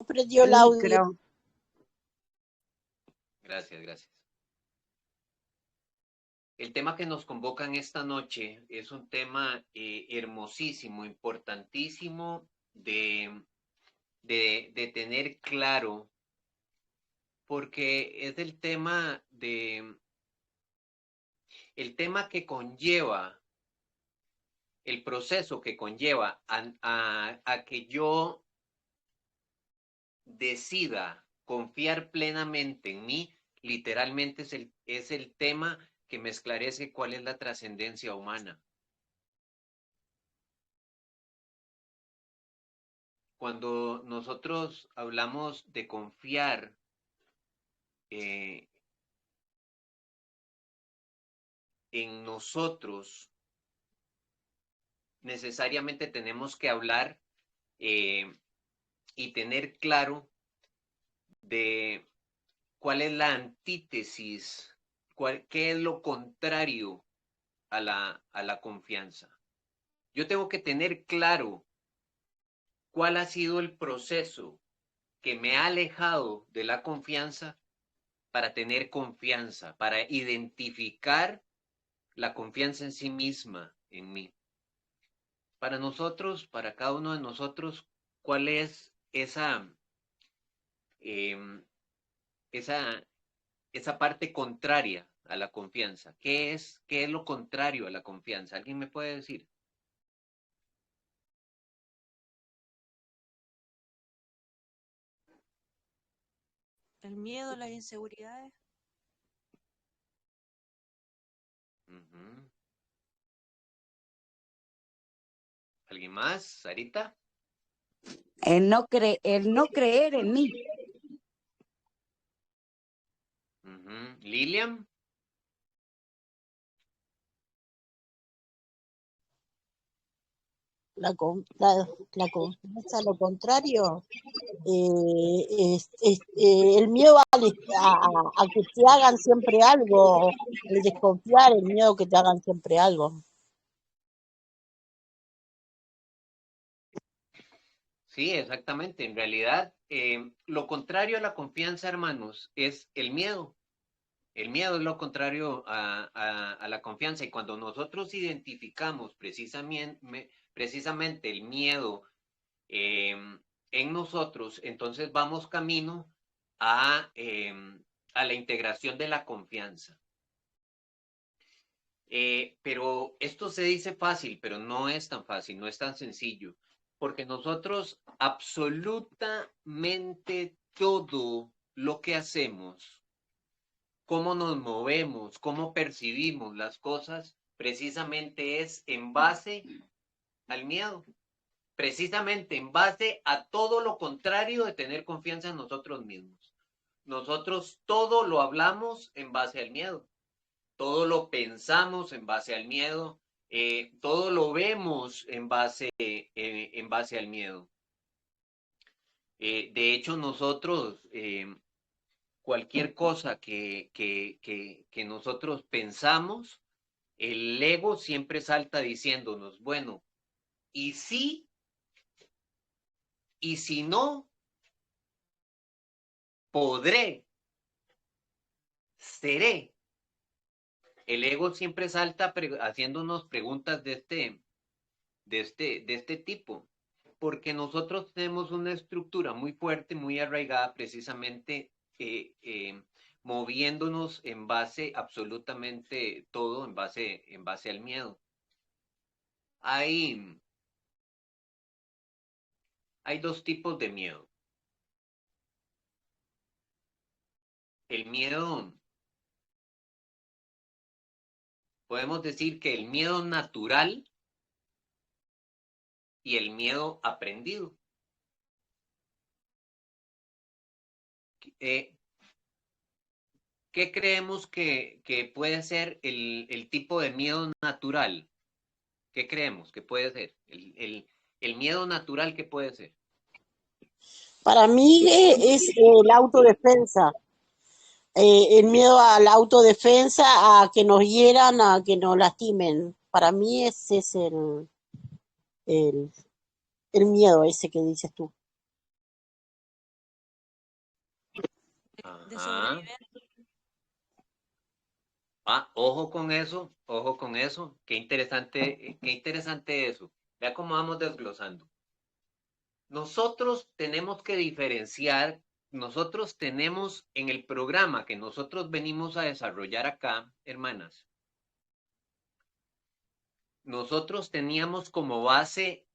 prendió el El audio. micro. Gracias, gracias. El tema que nos convocan esta noche es un tema hermosísimo, importantísimo de tener claro, porque es el tema que conlleva, el proceso que conlleva a que yo decida confiar plenamente en mí, literalmente es el tema que me esclarece cuál es la trascendencia humana. Cuando nosotros hablamos de confiar en nosotros, necesariamente tenemos que hablar y tener claro de cuál es la antítesis, qué es lo contrario a la confianza. Yo tengo que tener claro cuál ha sido el proceso que me ha alejado de la confianza para tener confianza, para identificar la confianza en sí misma, en mí. Para nosotros, para cada uno de nosotros, ¿cuál es eh, esa, esa parte contraria a la confianza? Qué es lo contrario a la confianza? ¿Alguien me puede decir? El miedo, las inseguridades. Uh-huh. ¿Alguien más? ¿Sarita? El no creer en mí. Uh-huh. ¿Lilian? La confianza, lo contrario, el miedo a que te hagan siempre algo, el desconfiar, el miedo a que te hagan siempre algo. Sí, exactamente. En realidad, lo contrario a la confianza, hermanos, es el miedo. El miedo es lo contrario a la confianza. Y cuando nosotros identificamos precisamente el miedo en nosotros, entonces vamos camino a la integración de la confianza. Pero esto se dice fácil, pero no es tan fácil, no es tan sencillo, porque nosotros absolutamente todo lo que hacemos, cómo nos movemos, cómo percibimos las cosas, precisamente es en base al miedo, precisamente en base a todo lo contrario de tener confianza en nosotros mismos. Nosotros todo lo hablamos en base al miedo. Todo lo pensamos en base al miedo, todo lo vemos en base al miedo. De hecho, nosotros, cualquier cosa que nosotros pensamos, el ego siempre salta diciéndonos, bueno, ¿y si? ¿Y si no? ¿Podré? ¿Seré? El ego siempre salta haciéndonos preguntas de este tipo, porque nosotros tenemos una estructura muy fuerte, muy arraigada, precisamente moviéndonos en base absolutamente todo, en base al miedo. Hay, hay dos tipos de miedo. El miedo, podemos decir que el miedo natural y el miedo aprendido. Eh, ¿Qué creemos que puede ser el tipo de miedo natural? ¿Qué creemos que puede ser? El miedo natural que puede ser. Para mí es la autodefensa, el miedo a la autodefensa, a que nos hieran, a que nos lastimen. Para mí ese es el, el miedo ese que dices tú. de Ajá. sobrevivencia. Ojo con eso, ojo con eso. Qué interesante eso. Vea cómo vamos desglosando. Nosotros tenemos que diferenciar, nosotros tenemos en el programa que nosotros venimos a desarrollar acá, hermanas, nosotros teníamos como base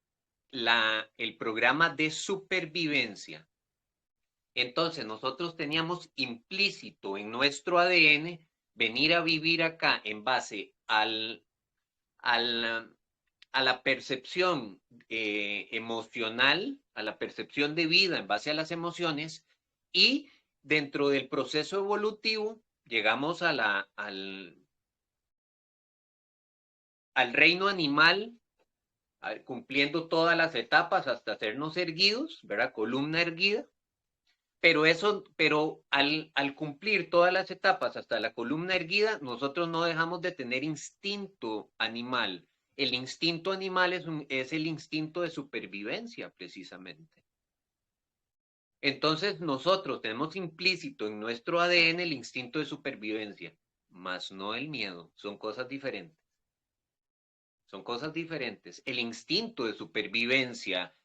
el programa de supervivencia. Entonces, nosotros teníamos implícito en nuestro ADN venir a vivir acá en base a la percepción emocional, a la percepción de vida en base a las emociones, y dentro del proceso evolutivo llegamos al reino animal, cumpliendo todas las etapas hasta hacernos erguidos, ¿verdad? Columna erguida. Pero al cumplir todas las etapas hasta la columna erguida, nosotros no dejamos de tener instinto animal. El instinto animal es el instinto de supervivencia, precisamente. Entonces nosotros tenemos implícito en nuestro ADN el instinto de supervivencia, más no el miedo. Son cosas diferentes. Son cosas diferentes. El instinto de supervivencia,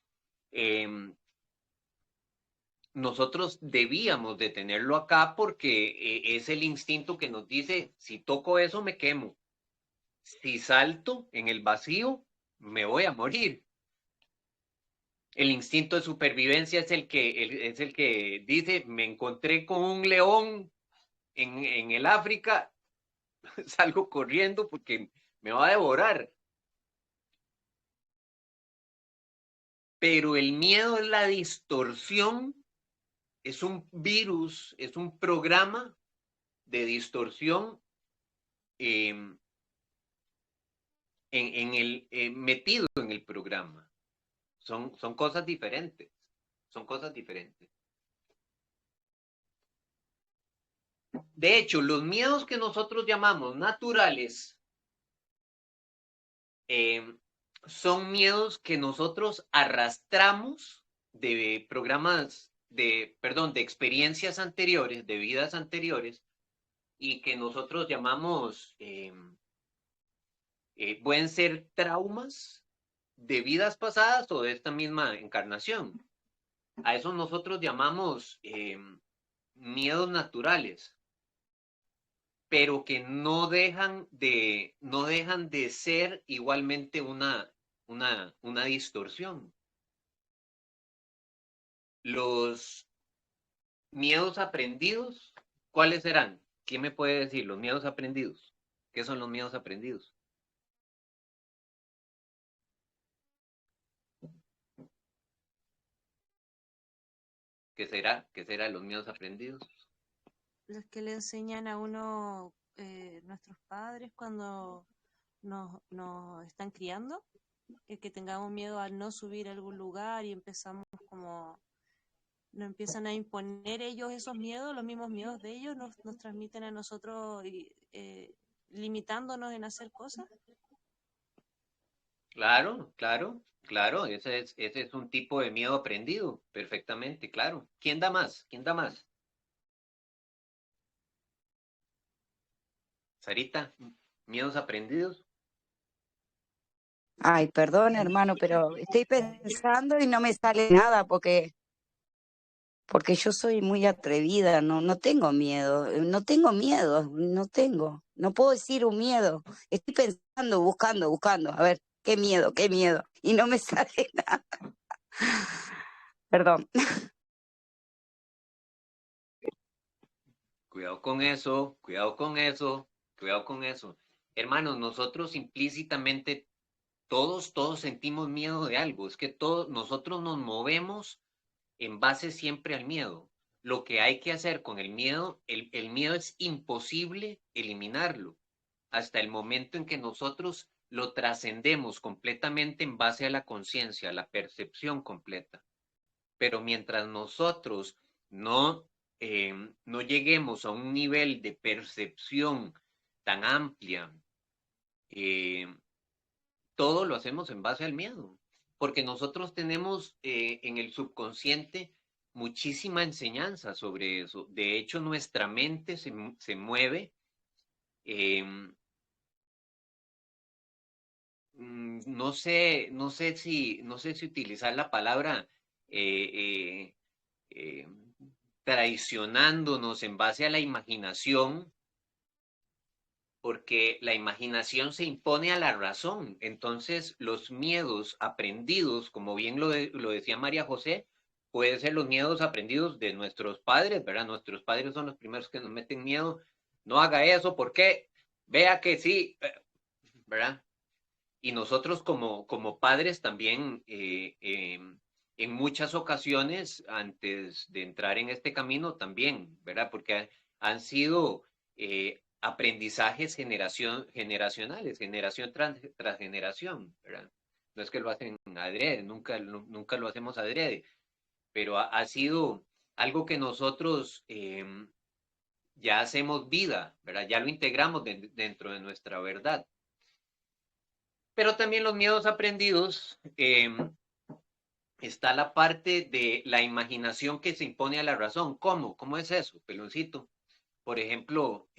nosotros debíamos de tenerlo acá porque es el instinto que nos dice, si toco eso me quemo, si salto en el vacío me voy a morir. El instinto de supervivencia es el que dice, me encontré con un león en el África, salgo corriendo porque me va a devorar. Pero el miedo es la distorsión, es un virus, es un programa de distorsión metido en el programa. Son cosas diferentes. Son cosas diferentes. De hecho, los miedos que nosotros llamamos naturales son miedos que nosotros arrastramos de programas, de experiencias anteriores, de vidas anteriores, y que nosotros llamamos, pueden ser traumas de vidas pasadas o de esta misma encarnación. A eso nosotros llamamos miedos naturales, pero que no dejan de ser igualmente una distorsión. Los miedos aprendidos, ¿cuáles serán? ¿Quién me puede decir los miedos aprendidos? ¿Qué son los miedos aprendidos? ¿Qué será? ¿Qué será los miedos aprendidos? Los que le enseñan a uno nuestros padres cuando nos están criando, el que tengamos miedo a no subir a algún lugar y empezamos como, nos empiezan a imponer ellos esos miedos, los mismos miedos de ellos nos transmiten a nosotros limitándonos en hacer cosas. Claro, claro, claro, ese es un tipo de miedo aprendido, perfectamente, claro. ¿Quién da más? ¿Quién da más? Sarita, miedos aprendidos. Ay, perdón, hermano, pero estoy pensando y no me sale nada porque yo soy muy atrevida, no tengo miedo, no puedo decir un miedo. Estoy pensando, buscando, a ver, qué miedo, y no me sale nada. Perdón. Cuidado con eso, cuidado con eso, cuidado con eso. Hermanos, nosotros implícitamente, todos sentimos miedo de algo. Es que nosotros nos movemos en base siempre al miedo. Lo que hay que hacer con el miedo, el miedo es imposible eliminarlo hasta el momento en que nosotros lo trascendemos completamente en base a la conciencia, a la percepción completa. Pero mientras nosotros no lleguemos a un nivel de percepción tan amplia, todo lo hacemos en base al miedo, porque nosotros tenemos en el subconsciente muchísima enseñanza sobre eso. De hecho, nuestra mente se mueve. No sé si utilizar la palabra eh, eh, traicionándonos en base a la imaginación, porque la imaginación se impone a la razón. Entonces, los miedos aprendidos, como bien lo decía María José, pueden ser los miedos aprendidos de nuestros padres, ¿verdad? Nuestros padres son los primeros que nos meten miedo. No haga eso, ¿por qué? Vea que sí, ¿verdad? Y nosotros como padres también, en muchas ocasiones, antes de entrar en este camino, también, ¿verdad? Porque han sido aprendizajes generacionales, generación tras generación, ¿verdad? No es que lo hacen adrede, nunca lo hacemos adrede, pero ha sido algo que nosotros ya hacemos vida, ¿verdad? Ya lo integramos dentro de nuestra verdad. Pero también los miedos aprendidos, está la parte de la imaginación que se impone a la razón. ¿Cómo? ¿Cómo es eso, Peloncito? Por ejemplo,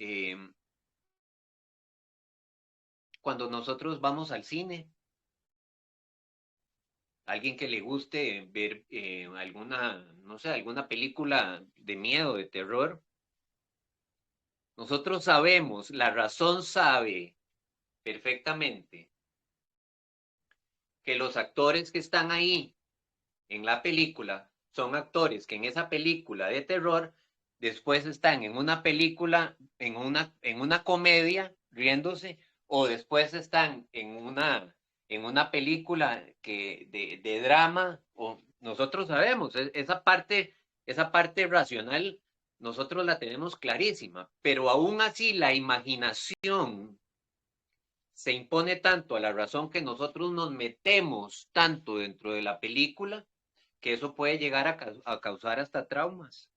cuando nosotros vamos al cine, alguien que le guste ver alguna, no sé, alguna película de miedo, de terror, nosotros sabemos, la razón sabe perfectamente que los actores que están ahí en la película son actores que en esa película de terror después están en una película, en una comedia riéndose, o después están en una película de drama, o nosotros sabemos, esa parte racional nosotros la tenemos clarísima, pero aún así la imaginación se impone tanto a la razón que nosotros nos metemos tanto dentro de la película que eso puede llegar a causar hasta traumas.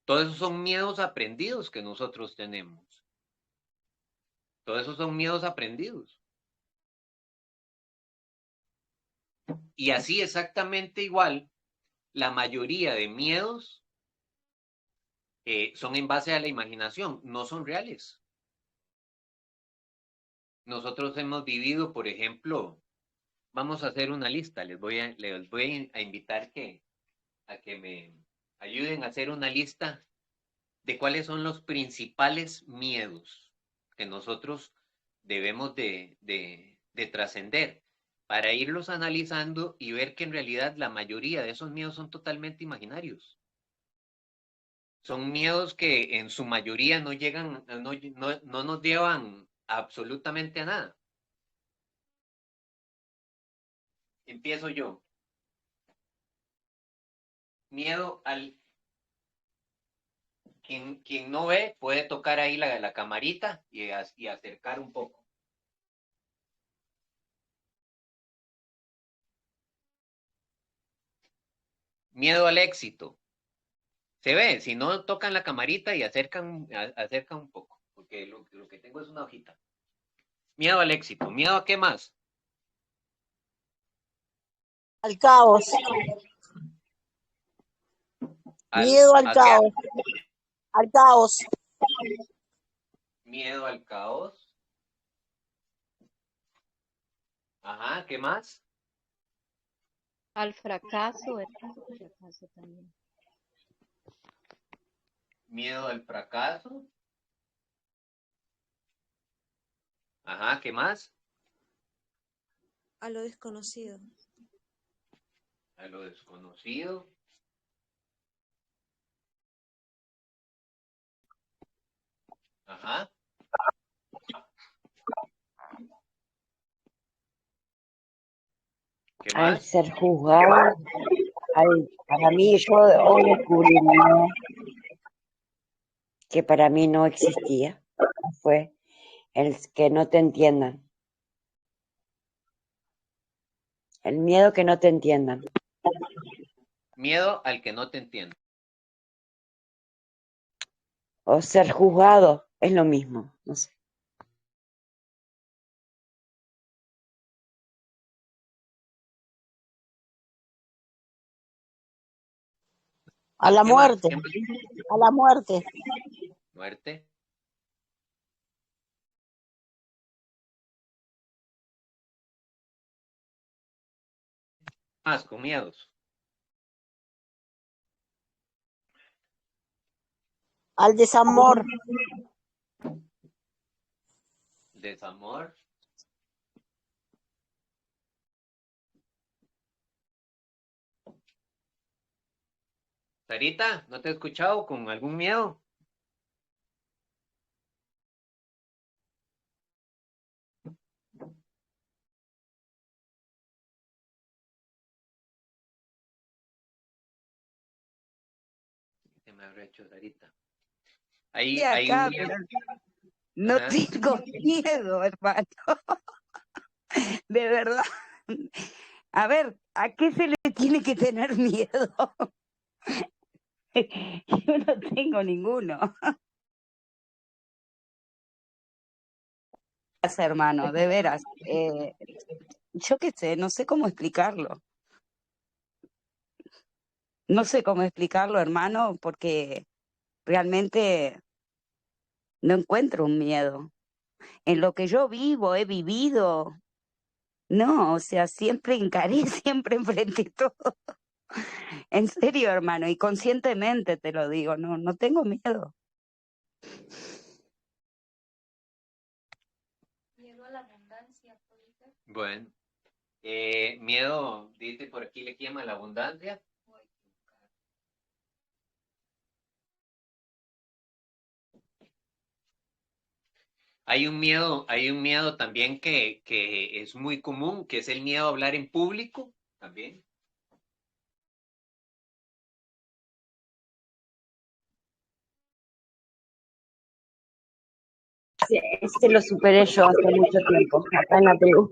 Todos esos son miedos aprendidos que nosotros tenemos. Todos esos son miedos aprendidos. Y así exactamente igual, la mayoría de miedos son en base a la imaginación, no son reales. Nosotros hemos vivido, por ejemplo, vamos a hacer una lista, les voy a invitar a que me ayuden a hacer una lista de cuáles son los principales miedos que nosotros debemos de trascender para irlos analizando y ver que en realidad la mayoría de esos miedos son totalmente imaginarios. Son miedos que en su mayoría no llegan, no nos llevan absolutamente a nada. Empiezo yo. Miedo al... Quien no ve puede tocar ahí la camarita y acercar un poco. Miedo al éxito. Se ve, si no tocan la camarita y acercan un poco, porque lo que tengo es una hojita. Miedo al éxito. ¿Miedo a qué más? Al caos, miedo al ¿A qué? caos, al caos, Miedo al caos. Ajá, ¿qué más? Al fracaso, fracaso también. Miedo al fracaso. Ajá, ¿qué más? A lo desconocido. A lo desconocido. Ajá. ¿Qué Al más? ser juzgado, para mí yo hoy descubrí que para mí no existía, fue el que no te entiendan, el miedo que no te entiendan. Miedo al que no te entienda. O ser juzgado es lo mismo, no sé. A la ¿Qué más? muerte, ¿Qué más? a la muerte. Muerte. Más con miedos. Al desamor. Desamor. Sarita, ¿no te he escuchado con algún miedo? Se me habrá hecho Sarita. Estoy Hay un acá, miedo. pero no Ajá. tengo miedo, hermano. De verdad. A ver, ¿a qué se le tiene que tener miedo? Yo no tengo ninguno. Hermano, de veras. Yo qué sé, no sé cómo explicarlo. No sé cómo explicarlo, hermano, porque realmente no encuentro un miedo. En lo que yo vivo, he vivido, no, o sea, siempre encaré, siempre enfrenté todo. En serio, hermano, y conscientemente te lo digo, no tengo miedo. Miedo a la abundancia, ¿puede ser? Bueno, miedo, dice por aquí, le quema la abundancia. O equivocar. Hay un miedo también que es muy común, que es el miedo a hablar en público, también. Sí, este lo superé yo hace mucho tiempo, acá en la tribu.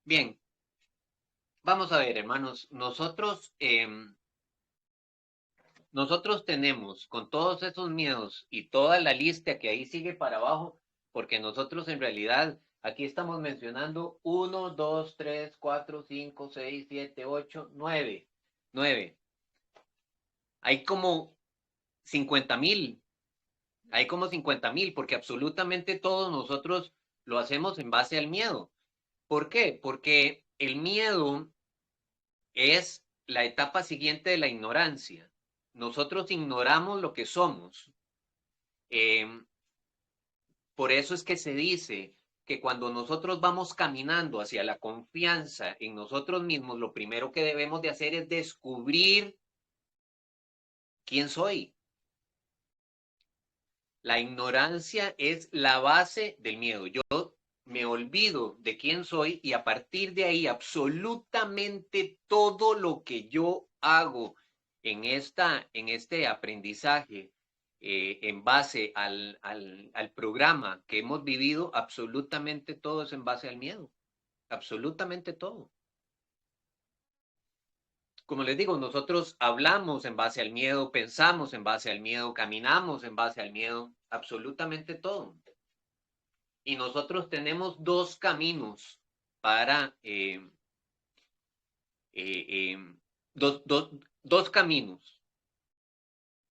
Bien, vamos a ver, hermanos, nosotros tenemos con todos esos miedos y toda la lista que ahí sigue para abajo, porque nosotros en realidad aquí estamos mencionando 1, 2, 3, 4, 5, 6, 7, 8, 9. 9. Hay como 50,000. Hay como 50,000, porque absolutamente todos nosotros lo hacemos en base al miedo. ¿Por qué? Porque el miedo es la etapa siguiente de la ignorancia. Nosotros ignoramos lo que somos. Por eso es que se dice que cuando nosotros vamos caminando hacia la confianza en nosotros mismos, lo primero que debemos de hacer es descubrir quién soy. La ignorancia es la base del miedo. Yo me olvido de quién soy y a partir de ahí absolutamente todo lo que yo hago en este aprendizaje en base al programa que hemos vivido, absolutamente todo es en base al miedo. Absolutamente todo. Como les digo, nosotros hablamos en base al miedo, pensamos en base al miedo, caminamos en base al miedo, absolutamente todo. Y nosotros tenemos dos caminos para, eh, eh, dos caminos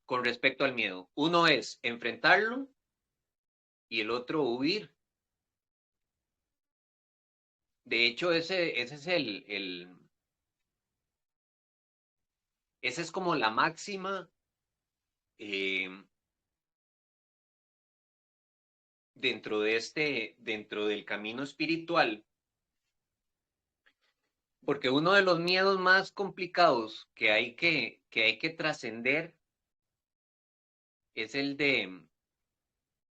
con respecto al miedo. Uno es enfrentarlo y el otro huir. De hecho, ese es esa es como la máxima eh, dentro del camino espiritual. Porque uno de los miedos más complicados que hay que trascender es el de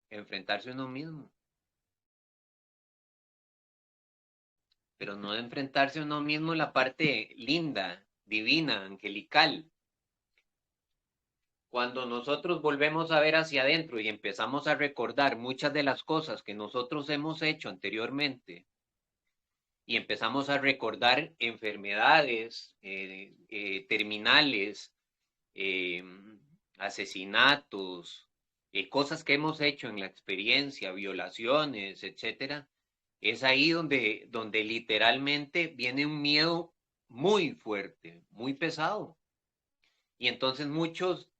enfrentarse a uno mismo. Pero no de enfrentarse a uno mismo la parte linda, divina, angelical. Cuando nosotros volvemos a ver hacia adentro y empezamos a recordar muchas de las cosas que nosotros hemos hecho anteriormente y empezamos a recordar enfermedades terminales, eh, asesinatos, cosas que hemos hecho en la experiencia, violaciones, etcétera, Es ahí donde literalmente viene un miedo muy fuerte, muy pesado. Y entonces muchos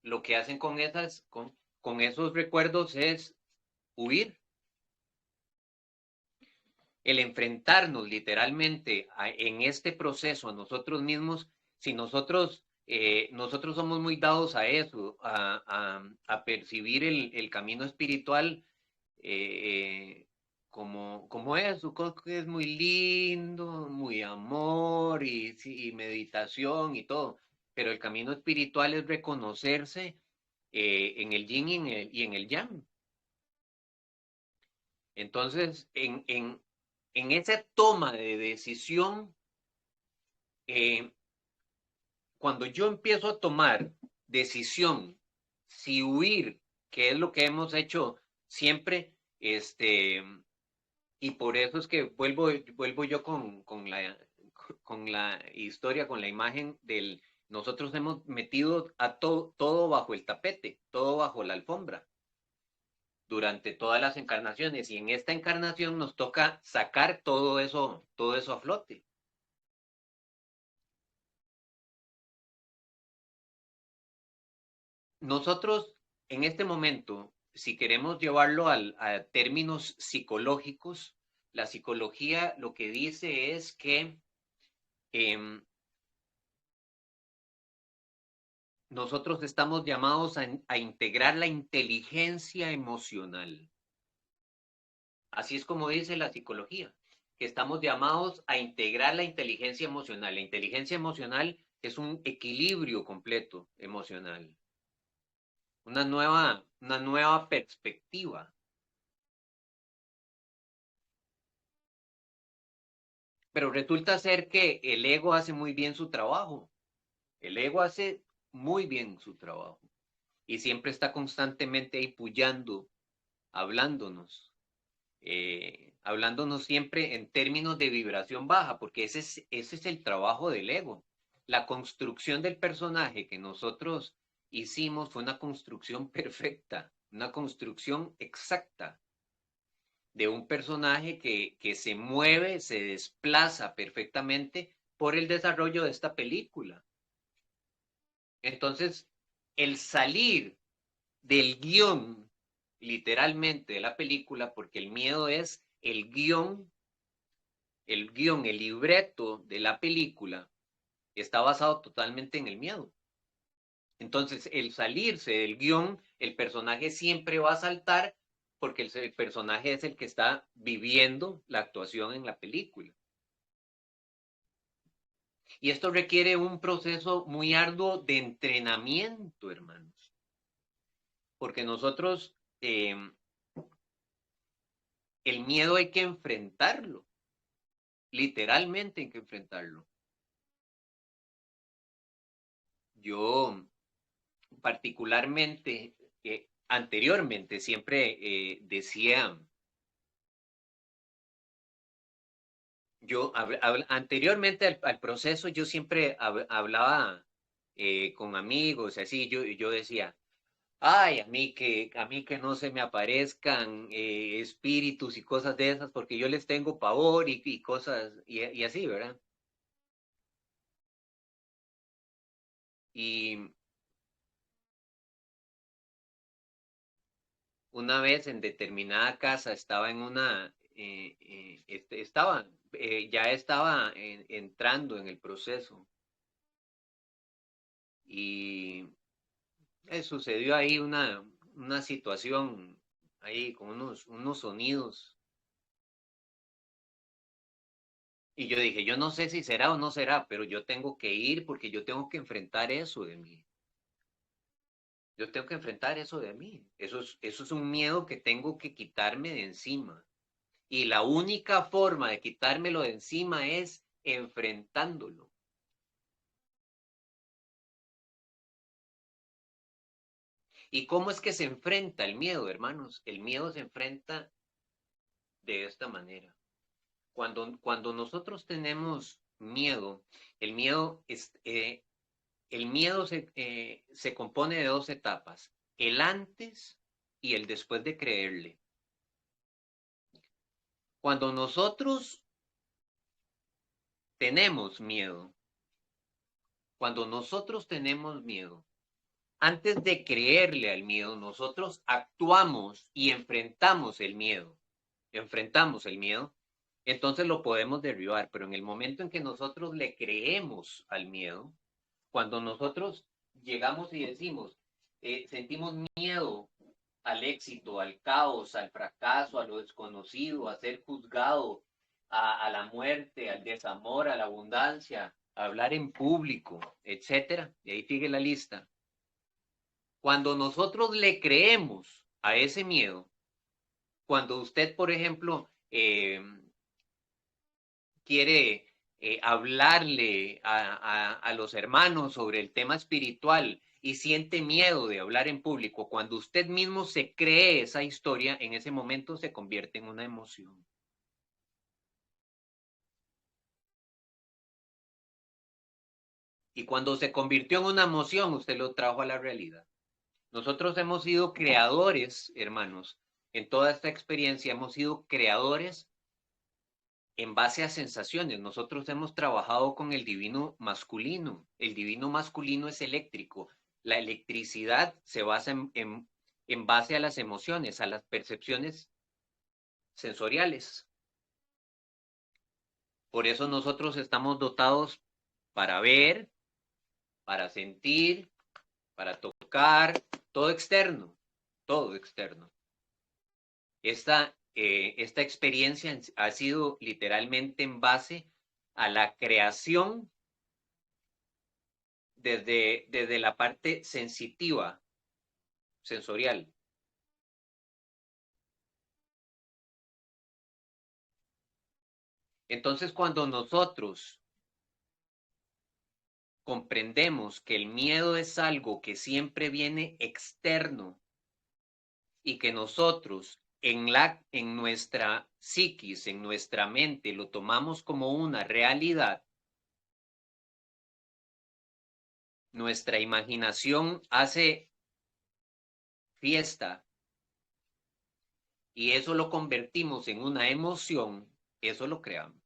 lo que hacen con esos recuerdos es huir. El enfrentarnos literalmente en este proceso a nosotros mismos, si nosotros somos muy dados a eso, a percibir el camino espiritual como eso, que es muy lindo, muy amor y meditación y todo, pero el camino espiritual es reconocerse en el yin y en el yang. Entonces, en esa toma de decisión, cuando yo empiezo a tomar decisión, si huir, que es lo que hemos hecho siempre, y por eso es que vuelvo yo con la historia, con la imagen nosotros hemos metido a todo bajo el tapete, todo bajo la alfombra, durante todas las encarnaciones, y en esta encarnación nos toca sacar todo eso a flote. Nosotros, en este momento, si queremos llevarlo a términos psicológicos, la psicología lo que dice es que nosotros estamos llamados a integrar la inteligencia emocional. Así es como dice la psicología, que estamos llamados a integrar la inteligencia emocional. La inteligencia emocional es un equilibrio completo emocional, una nueva perspectiva. Pero resulta ser que el ego hace muy bien su trabajo. El ego hace muy bien su trabajo. Y siempre está constantemente ahí puyando, hablándonos. Hablándonos siempre en términos de vibración baja, porque ese es el trabajo del ego. La construcción del personaje que nosotros hicimos fue una construcción perfecta, una construcción exacta de un personaje que se mueve, se desplaza perfectamente por el desarrollo de esta película. Entonces, el salir del guión, literalmente, de la película, porque el miedo es el guión, el libreto de la película, está basado totalmente en el miedo. Entonces, el salirse del guión, el personaje siempre va a saltar porque el personaje es el que está viviendo la actuación en la película. Y esto requiere un proceso muy arduo de entrenamiento, hermanos. Porque nosotros, el miedo hay que enfrentarlo. Literalmente hay que enfrentarlo. Yo, particularmente, anteriormente siempre decía, anteriormente al proceso, yo siempre hablaba con amigos, así, yo decía, ay, a mí que no se me aparezcan espíritus y cosas de esas, porque yo les tengo pavor y cosas, y así, ¿verdad? Y una vez en determinada casa estaba en ya estaba entrando en el proceso y sucedió ahí una situación ahí con unos sonidos y yo dije, yo no sé si será o no será, pero yo tengo que ir porque yo tengo que enfrentar eso de mí. Yo tengo que enfrentar eso de mí. Eso es un miedo que tengo que quitarme de encima. Y la única forma de quitármelo de encima es enfrentándolo. ¿Y cómo es que se enfrenta el miedo, hermanos? El miedo se enfrenta de esta manera. Cuando nosotros tenemos miedo, el miedo se compone de dos etapas, el antes y el después de creerle. Cuando nosotros tenemos miedo, antes de creerle al miedo, nosotros actuamos y enfrentamos el miedo. Entonces lo podemos derribar, pero en el momento en que nosotros le creemos al miedo, cuando nosotros llegamos y decimos, sentimos miedo al éxito, al caos, al fracaso, a lo desconocido, a ser juzgado, a la muerte, al desamor, a la abundancia, a hablar en público, etcétera. Y ahí sigue la lista. Cuando nosotros le creemos a ese miedo, cuando usted, por ejemplo, quiere hablarle a los hermanos sobre el tema espiritual y siente miedo de hablar en público, cuando usted mismo se cree esa historia, en ese momento se convierte en una emoción. Y cuando se convirtió en una emoción, usted lo trajo a la realidad. Nosotros hemos sido creadores, hermanos, en toda esta experiencia hemos sido creadores en base a sensaciones. Nosotros hemos trabajado con el divino masculino. El divino masculino es eléctrico. La electricidad se basa en base a las emociones, a las percepciones sensoriales. Por eso nosotros estamos dotados para ver, para sentir, para tocar, todo externo, todo externo. Esta experiencia ha sido literalmente en base a la creación desde la parte sensitiva, sensorial. Entonces, cuando nosotros comprendemos que el miedo es algo que siempre viene externo y que nosotros en nuestra psiquis, en nuestra mente, lo tomamos como una realidad, nuestra imaginación hace fiesta y eso lo convertimos en una emoción, eso lo creamos.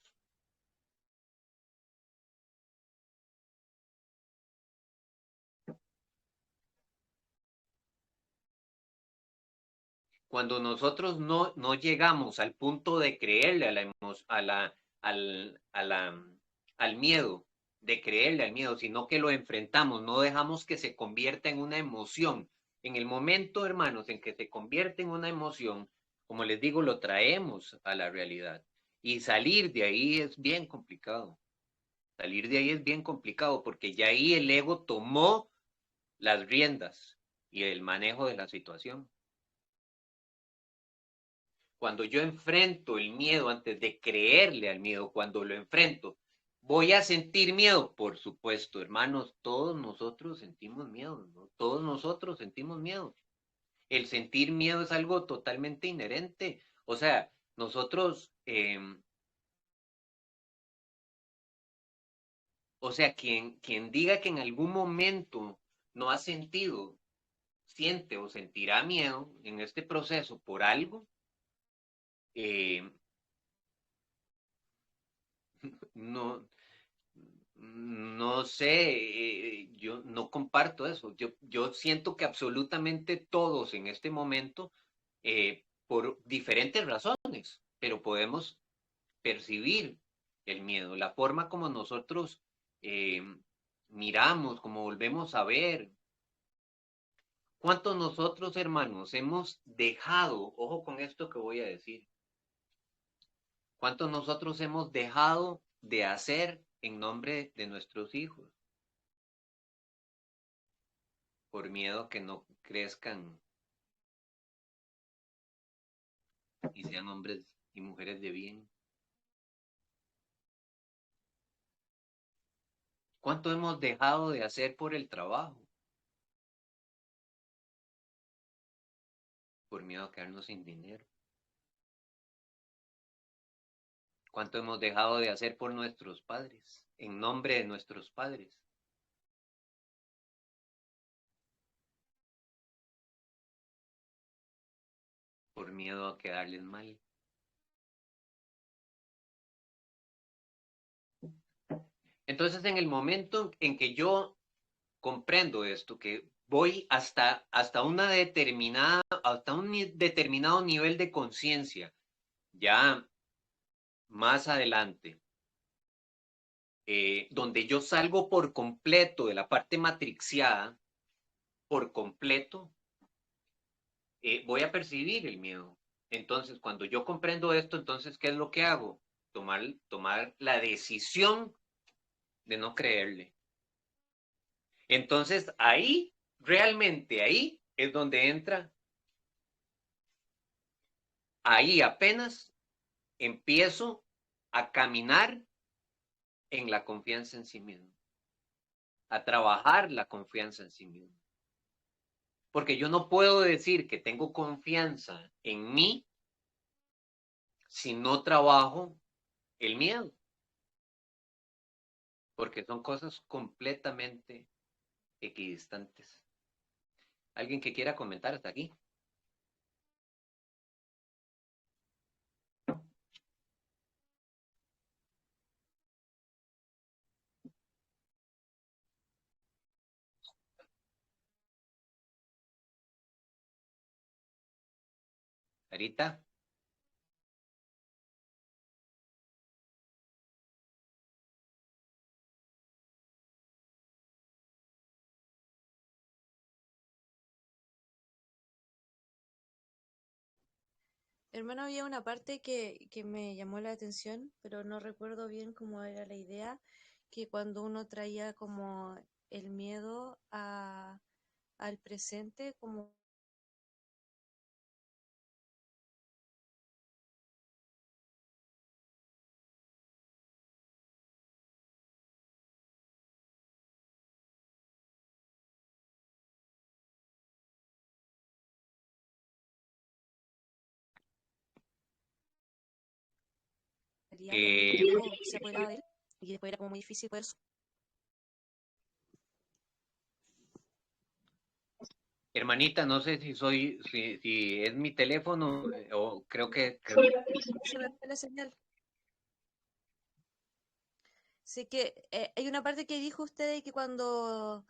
Cuando nosotros no llegamos al punto de creerle al miedo, de creerle al miedo, sino que lo enfrentamos, no dejamos que se convierta en una emoción. En el momento, hermanos, en que se convierte en una emoción, como les digo, lo traemos a la realidad. Y salir de ahí es bien complicado. Salir de ahí es bien complicado porque ya ahí el ego tomó las riendas y el manejo de la situación. Cuando yo enfrento el miedo antes de creerle al miedo, cuando lo enfrento, ¿voy a sentir miedo? Por supuesto, hermanos, todos nosotros sentimos miedo, ¿no? Todos nosotros sentimos miedo. El sentir miedo es algo totalmente inherente. O sea, nosotros, o sea, quien diga que en algún momento no ha sentido, siente o sentirá miedo en este proceso por algo, eh, no, no sé, yo no comparto eso. Yo siento que absolutamente todos en este momento, por diferentes razones, pero podemos percibir el miedo, la forma como nosotros eh, miramos, como volvemos a ver. ¿Cuántos nosotros, hermanos, hemos dejado, ojo con esto que voy a decir, cuántos nosotros hemos dejado de hacer en nombre de nuestros hijos? Por miedo a que no crezcan y sean hombres y mujeres de bien. ¿Cuánto hemos dejado de hacer por el trabajo? Por miedo a quedarnos sin dinero. ¿Cuánto hemos dejado de hacer por nuestros padres? En nombre de nuestros padres. Por miedo a quedarles mal. Entonces, en el momento en que yo comprendo esto, que voy hasta un determinado nivel de conciencia, ya más adelante, donde yo salgo por completo de la parte matrixiada, por completo, voy a percibir el miedo. Entonces, cuando yo comprendo esto, entonces, ¿qué es lo que hago? Tomar la decisión de no creerle. Entonces, ahí, realmente ahí es donde entra, ahí apenas empiezo a caminar en la confianza en sí mismo, a trabajar la confianza en sí mismo. Porque yo no puedo decir que tengo confianza en mí si no trabajo el miedo, porque son cosas completamente equidistantes. ¿Alguien que quiera comentar hasta aquí? Ahorita. Hermano, había una parte que me llamó la atención, pero no recuerdo bien cómo era la idea, que cuando uno traía como el miedo al presente, como cuando el miedo se apoderaba de él, y después era como muy difícil poder. Hermanita, no sé si es mi teléfono o creo que Se me fue la señal. Sé que hay una parte que dijo usted de que cuando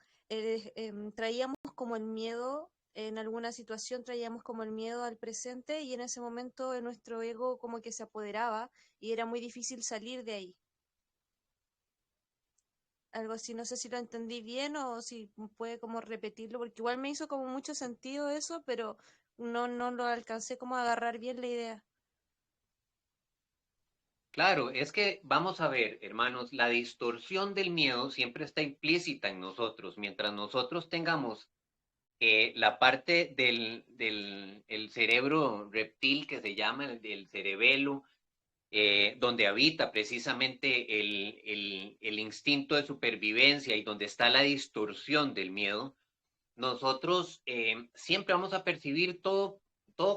traíamos como el miedo en alguna situación, traíamos como el miedo al presente y en ese momento nuestro ego como que se apoderaba y era muy difícil salir de ahí. Algo así, no sé si lo entendí bien o si puede como repetirlo, porque igual me hizo como mucho sentido eso, pero no lo alcancé como a agarrar bien la idea. claro, es que vamos a ver, hermanos, la distorsión del miedo siempre está implícita en nosotros. Mientras nosotros tengamos la parte del el cerebro reptil que se llama el cerebelo, donde habita precisamente el instinto de supervivencia y donde está la distorsión del miedo, nosotros siempre vamos a percibir todo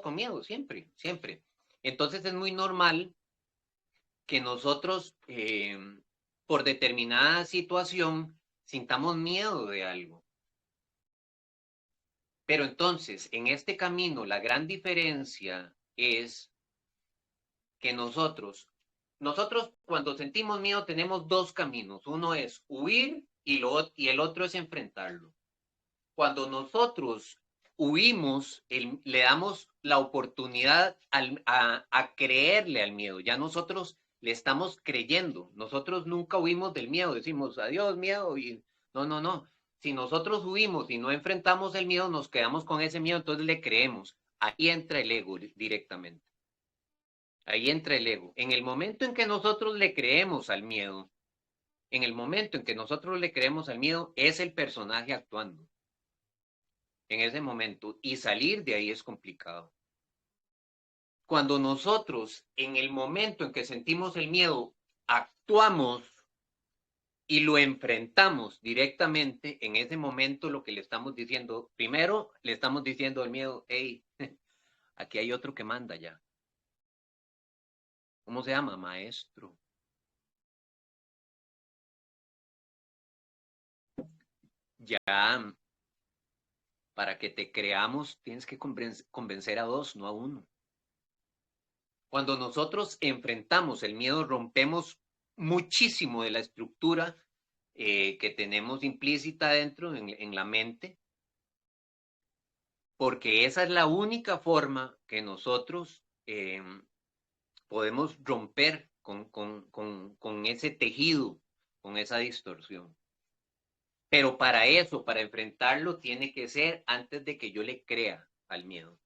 con miedo, siempre, siempre. Entonces es muy normal que nosotros, por determinada situación, sintamos miedo de algo. Pero entonces, en este camino, la gran diferencia es que nosotros cuando sentimos miedo tenemos dos caminos. Uno es huir y el otro es enfrentarlo. Cuando nosotros huimos, le damos la oportunidad a creerle al miedo. Ya nosotros le estamos creyendo. Nosotros nunca huimos del miedo. Decimos, adiós, miedo. Y no, no, no. Si nosotros huimos y no enfrentamos el miedo, nos quedamos con ese miedo, entonces le creemos. Ahí entra el ego directamente. Ahí entra el ego. En el momento en que nosotros le creemos al miedo, en el momento en que nosotros le creemos al miedo, es el personaje actuando en ese momento y salir de ahí es complicado. Cuando nosotros, en el momento en que sentimos el miedo, actuamos y lo enfrentamos directamente, en ese momento lo que le estamos diciendo, primero le estamos diciendo al miedo, hey, aquí hay otro que manda ya. ¿Cómo se llama? Maestro. Ya, para que te creamos, tienes que convencer a dos, no a uno. Cuando nosotros enfrentamos el miedo, rompemos muchísimo de la estructura que tenemos implícita dentro en la mente, porque esa es la única forma que nosotros podemos romper con ese tejido, con esa distorsión. Pero para eso, para enfrentarlo, tiene que ser antes de que yo le crea al miedo.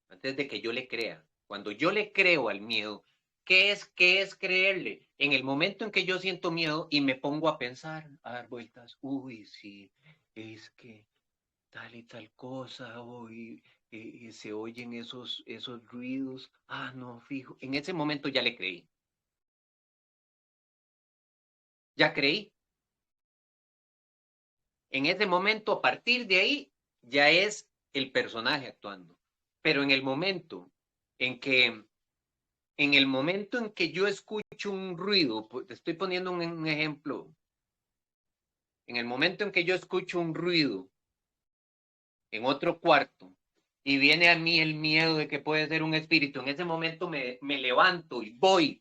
Antes de que yo le crea. Cuando yo le creo al miedo, ¿qué es creerle? En el momento en que yo siento miedo y me pongo a pensar, a dar vueltas, uy, sí, es que tal y tal cosa, hoy se oyen esos ruidos, no, fijo, en ese momento ya le creí. Ya creí. En ese momento, a partir de ahí, ya es el personaje actuando. Pero en el momento en que yo escucho un ruido, te estoy poniendo un ejemplo, en el momento en que yo escucho un ruido en otro cuarto y viene a mí el miedo de que puede ser un espíritu, en ese momento me levanto y voy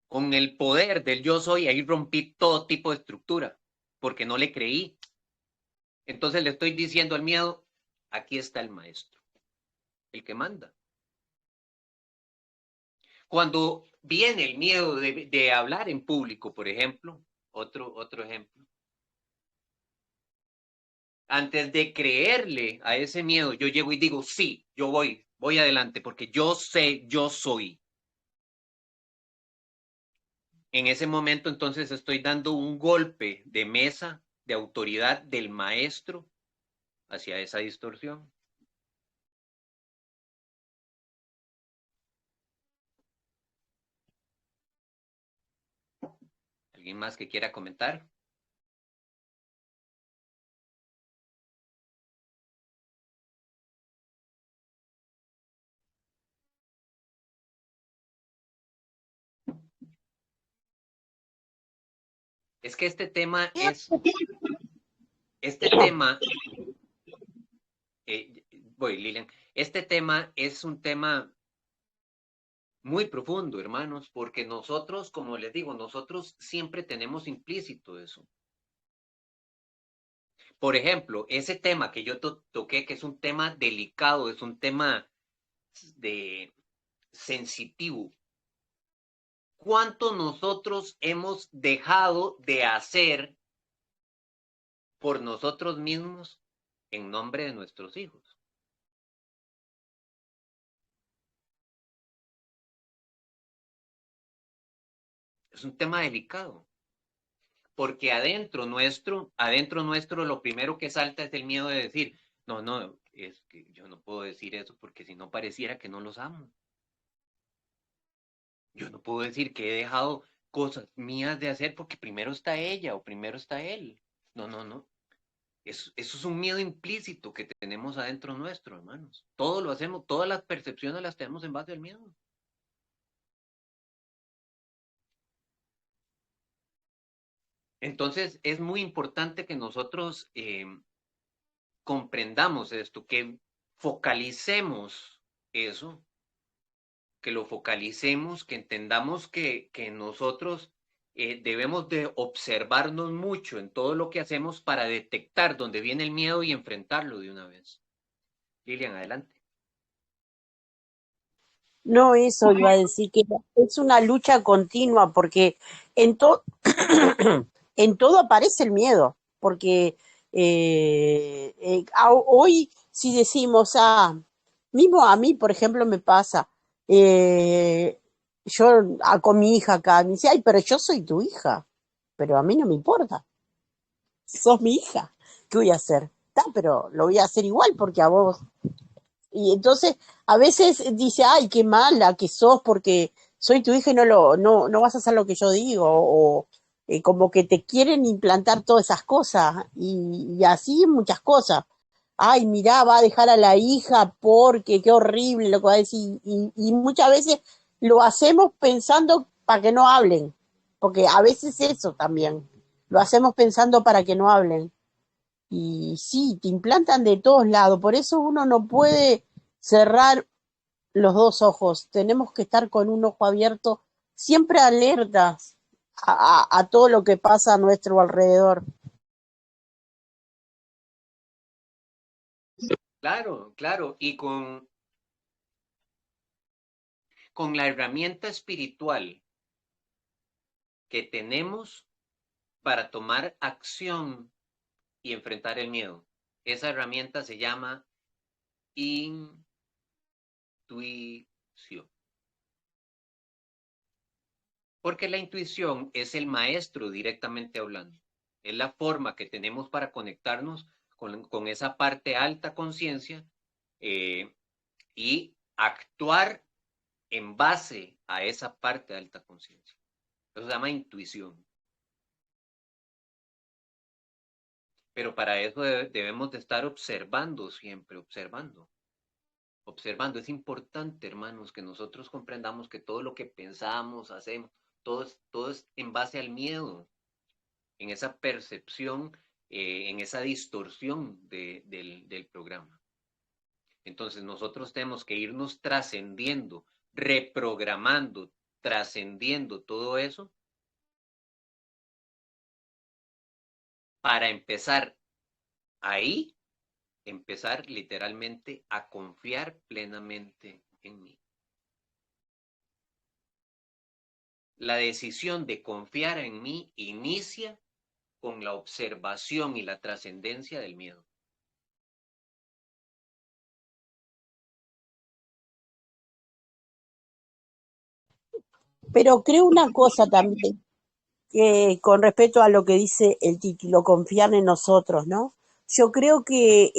con el poder del yo soy, ahí rompí todo tipo de estructura, porque no le creí. Entonces le estoy diciendo al miedo, aquí está el maestro, el que manda. Cuando viene el miedo de hablar en público, por ejemplo, otro ejemplo, antes de creerle a ese miedo, yo llego y digo, sí, yo voy adelante, porque yo sé, yo soy. En ese momento entonces estoy dando un golpe de mesa de autoridad del maestro hacia esa distorsión. ¿Alguien más que quiera comentar? Es que este tema, Lilian, este tema es un tema muy profundo, hermanos, porque nosotros, como les digo, nosotros siempre tenemos implícito eso. Por ejemplo, ese tema que yo toqué, que es un tema delicado, es un tema sensitivo. ¿Cuánto nosotros hemos dejado de hacer por nosotros mismos en nombre de nuestros hijos? Es un tema delicado, porque adentro nuestro, lo primero que salta es el miedo de decir, no, es que yo no puedo decir eso porque si no pareciera que no los amo. Yo no puedo decir que he dejado cosas mías de hacer porque primero está ella o primero está él. No. Eso es un miedo implícito que tenemos adentro nuestro, hermanos. Todo lo hacemos, todas las percepciones las tenemos en base al miedo. Entonces, es muy importante que nosotros comprendamos esto, que focalicemos eso, que lo focalicemos, que entendamos que nosotros debemos de observarnos mucho en todo lo que hacemos para detectar dónde viene el miedo y enfrentarlo de una vez. Lilian, adelante. No, eso iba a decir que es una lucha continua porque en todo en todo aparece el miedo, porque hoy si decimos, mismo a mí, por ejemplo, me pasa, yo con mi hija acá, me dice, ay, pero yo soy tu hija, pero a mí no me importa, sos mi hija, ¿qué voy a hacer? Pero lo voy a hacer igual porque a vos y entonces a veces dice, ay, qué mala que sos porque soy tu hija y no vas a hacer lo que yo digo, o como que te quieren implantar todas esas cosas, y así muchas cosas. Ay, mirá, va a dejar a la hija porque qué horrible lo que va a decir. Y muchas veces lo hacemos pensando para que no hablen, porque a veces eso también, lo hacemos pensando para que no hablen. Y sí, te implantan de todos lados, por eso uno no puede cerrar los dos ojos, tenemos que estar con un ojo abierto, siempre alertas a todo lo que pasa a nuestro alrededor. Claro, claro. Y con la herramienta espiritual que tenemos para tomar acción y enfrentar el miedo. Esa herramienta se llama intuición. Porque la intuición es el maestro directamente hablando. Es la forma que tenemos para conectarnos con esa parte alta conciencia y actuar en base a esa parte de alta conciencia. Eso se llama intuición. Pero para eso debemos de estar observando siempre, observando. Observando. Es importante, hermanos, que nosotros comprendamos que todo lo que pensamos, hacemos, todo es en base al miedo, en esa percepción, en esa distorsión del programa. Entonces nosotros tenemos que irnos trascendiendo, reprogramando, trascendiendo todo eso para empezar ahí, empezar literalmente a confiar plenamente en mí. La decisión de confiar en mí inicia con la observación y la trascendencia del miedo. Pero creo una cosa también, que con respecto a lo que dice el título, confiar en nosotros, ¿no? Yo creo que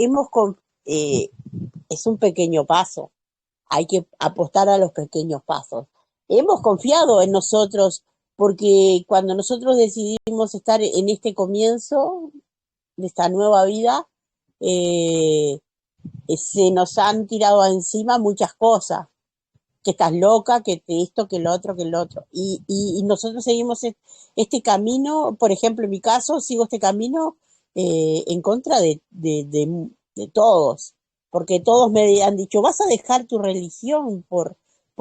es un pequeño paso, hay que apostar a los pequeños pasos. Hemos confiado en nosotros porque cuando nosotros decidimos estar en este comienzo de esta nueva vida, eh, se nos han tirado encima muchas cosas, que estás loca, que esto, que lo otro, que lo otro. Y nosotros seguimos este camino, por ejemplo, en mi caso, sigo este camino en contra de todos, porque todos me han dicho, vas a dejar tu religión por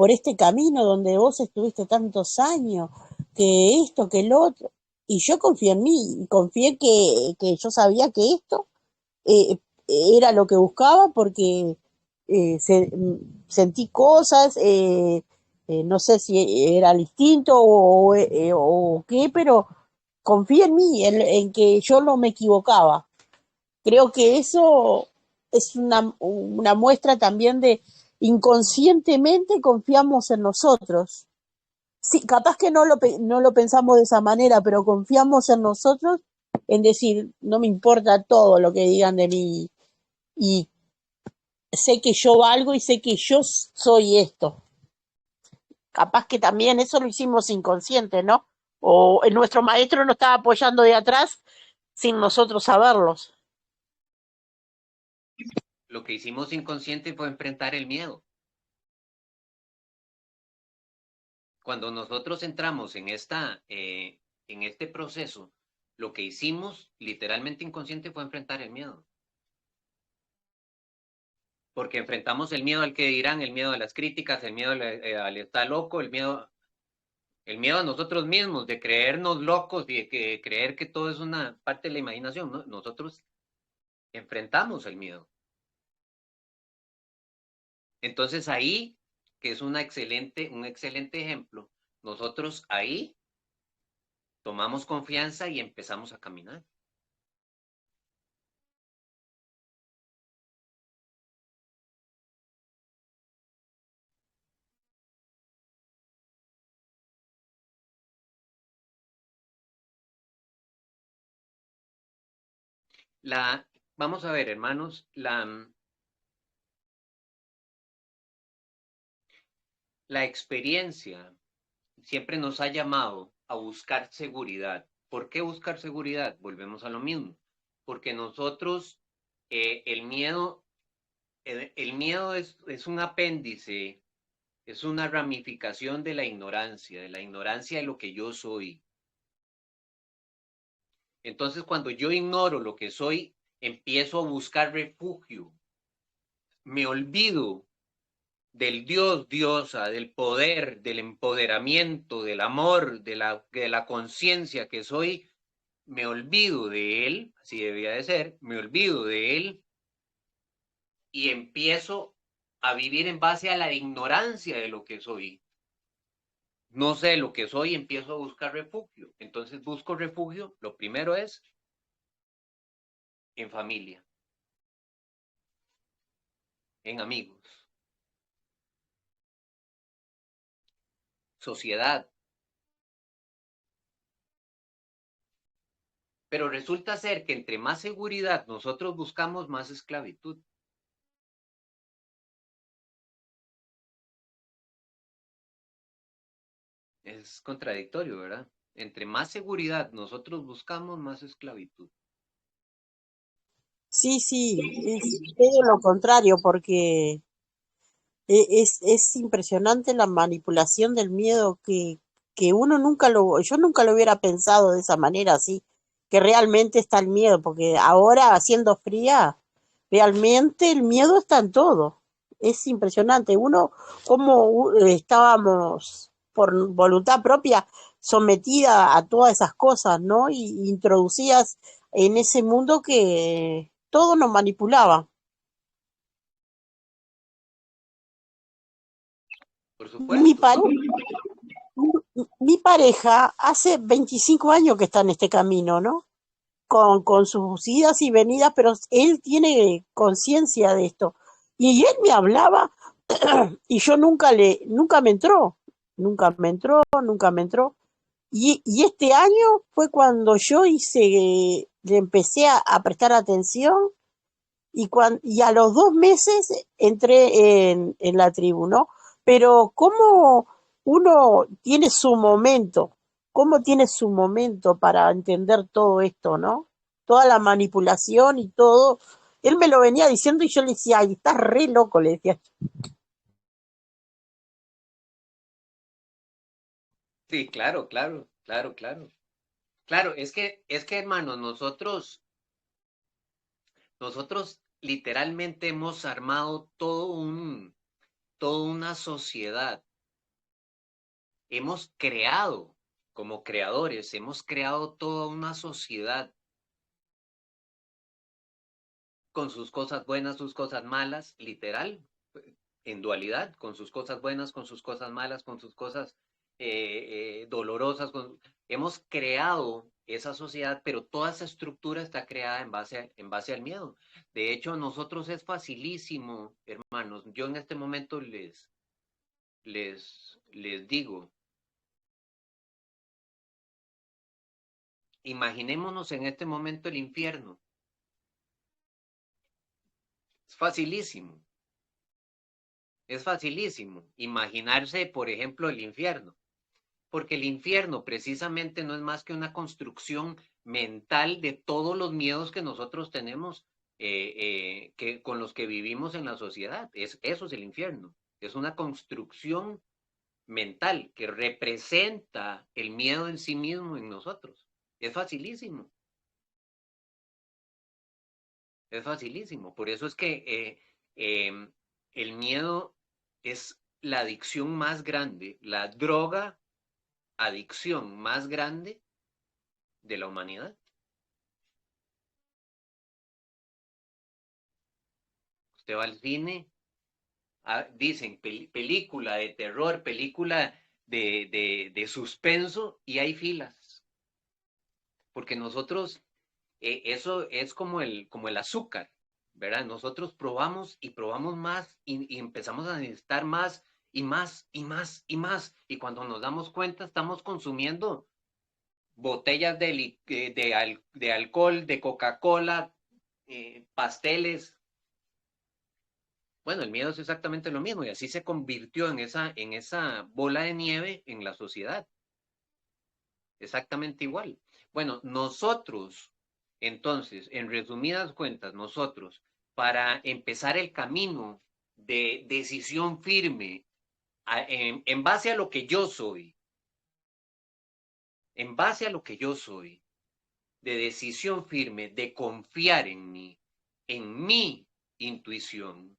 este camino donde vos estuviste tantos años, que esto, que lo otro. Y yo confié en mí, confié que yo sabía que esto eh, era lo que buscaba porque sentí cosas, no sé si era distinto o qué, pero confié en mí, en que yo no me equivocaba. Creo que eso es una muestra también de inconscientemente confiamos en nosotros. Sí, capaz que no lo pensamos de esa manera, pero confiamos en nosotros en decir, no me importa todo lo que digan de mí y sé que yo valgo y sé que yo soy esto. Capaz que también eso lo hicimos inconsciente, ¿no? O nuestro maestro nos estaba apoyando de atrás sin nosotros saberlos. Lo que hicimos inconsciente fue enfrentar el miedo. Cuando nosotros entramos en este proceso, lo que hicimos literalmente inconsciente fue enfrentar el miedo. Porque enfrentamos el miedo al que dirán, el miedo a las críticas, el miedo al estar loco, el miedo a nosotros mismos, de creernos locos y de creer que todo es una parte de la imaginación, ¿no? Nosotros enfrentamos el miedo. Entonces ahí, que es un excelente ejemplo, nosotros ahí tomamos confianza y empezamos a caminar. Vamos a ver, hermanos, la experiencia siempre nos ha llamado a buscar seguridad. ¿Por qué buscar seguridad? Volvemos a lo mismo. Porque nosotros, el miedo es un apéndice, es una ramificación de la ignorancia de lo que yo soy. Entonces, cuando yo ignoro lo que soy, empiezo a buscar refugio. Me olvido del Dios, diosa, del poder, del empoderamiento, del amor, de la conciencia que soy, me olvido de él, así debía de ser, me olvido de él y empiezo a vivir en base a la ignorancia de lo que soy. No sé lo que soy, empiezo a buscar refugio. Entonces busco refugio, lo primero es en familia, en amigos, sociedad. Pero resulta ser que entre más seguridad nosotros buscamos, más esclavitud. Es contradictorio, ¿verdad? Entre más seguridad nosotros buscamos, más esclavitud. Sí, sí, es todo lo contrario, porque es impresionante la manipulación del miedo que uno yo nunca lo hubiera pensado de esa manera, así, que realmente está el miedo, porque ahora, siendo fría, realmente el miedo está en todo. Es impresionante. Uno, como estábamos por voluntad propia sometida a todas esas cosas, ¿no? Y introducidas en ese mundo que todo nos manipulaba. Por Mi supuesto. pareja, mi pareja hace 25 años que está en este camino, ¿no? Con sus idas y venidas, pero él tiene conciencia de esto. Y él me hablaba y yo nunca me entró, nunca me entró. Y este año fue cuando yo le empecé a prestar atención y a los 2 meses entré en la tribu, ¿no? Pero cómo uno tiene su momento, cómo tiene su momento para entender todo esto, ¿no? Toda la manipulación y todo. Él me lo venía diciendo y yo le decía, ay, estás re loco, le decía. Sí, claro, claro, claro, claro. Claro, es que hermanos, nosotros literalmente hemos armado toda una sociedad. Hemos creado, como creadores, hemos creado toda una sociedad con sus cosas buenas, sus cosas malas, literal, en dualidad, con sus cosas buenas, con sus cosas malas, con sus cosas dolorosas. Hemos creado esa sociedad, pero toda esa estructura está creada en base al miedo. De hecho, a nosotros es facilísimo, hermanos. Yo en este momento les digo, imaginémonos en este momento el infierno. Es facilísimo. Es facilísimo imaginarse, por ejemplo, el infierno, porque el infierno precisamente no es más que una construcción mental de todos los miedos que nosotros tenemos, con los que vivimos en la sociedad. Eso es el infierno. Es una construcción mental que representa el miedo en sí mismo en nosotros. Es facilísimo, es facilísimo. Por eso es que el miedo es la adicción más grande, la droga adicción más grande de la humanidad. Usted va al cine, dicen película de terror, película de suspenso, y hay filas. Porque nosotros, eso es como el azúcar, ¿verdad? Nosotros probamos y probamos más y empezamos a necesitar más y más y más y más. Y cuando nos damos cuenta, estamos consumiendo botellas de alcohol, de Coca-Cola, pasteles. Bueno, el miedo es exactamente lo mismo y así se convirtió en esa bola de nieve en la sociedad. Exactamente igual. Bueno, nosotros, entonces, en resumidas cuentas, nosotros, para empezar el camino de decisión firme en base a lo que yo soy, en base a lo que yo soy, de decisión firme, de confiar en mí, en mi intuición,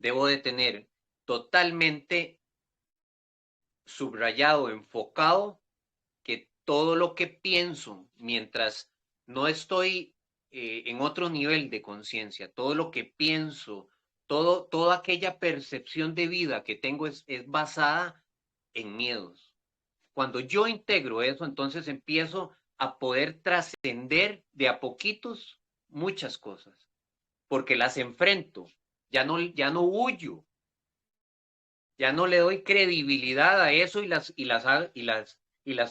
debo de tener totalmente subrayado, enfocado, que todo lo que pienso mientras no estoy en otro nivel de conciencia, todo lo que pienso, toda aquella percepción de vida que tengo es basada en miedos. Cuando yo integro eso, entonces empiezo a poder trascender de a poquitos muchas cosas, porque las enfrento, ya no huyo, ya no le doy credibilidad a eso y las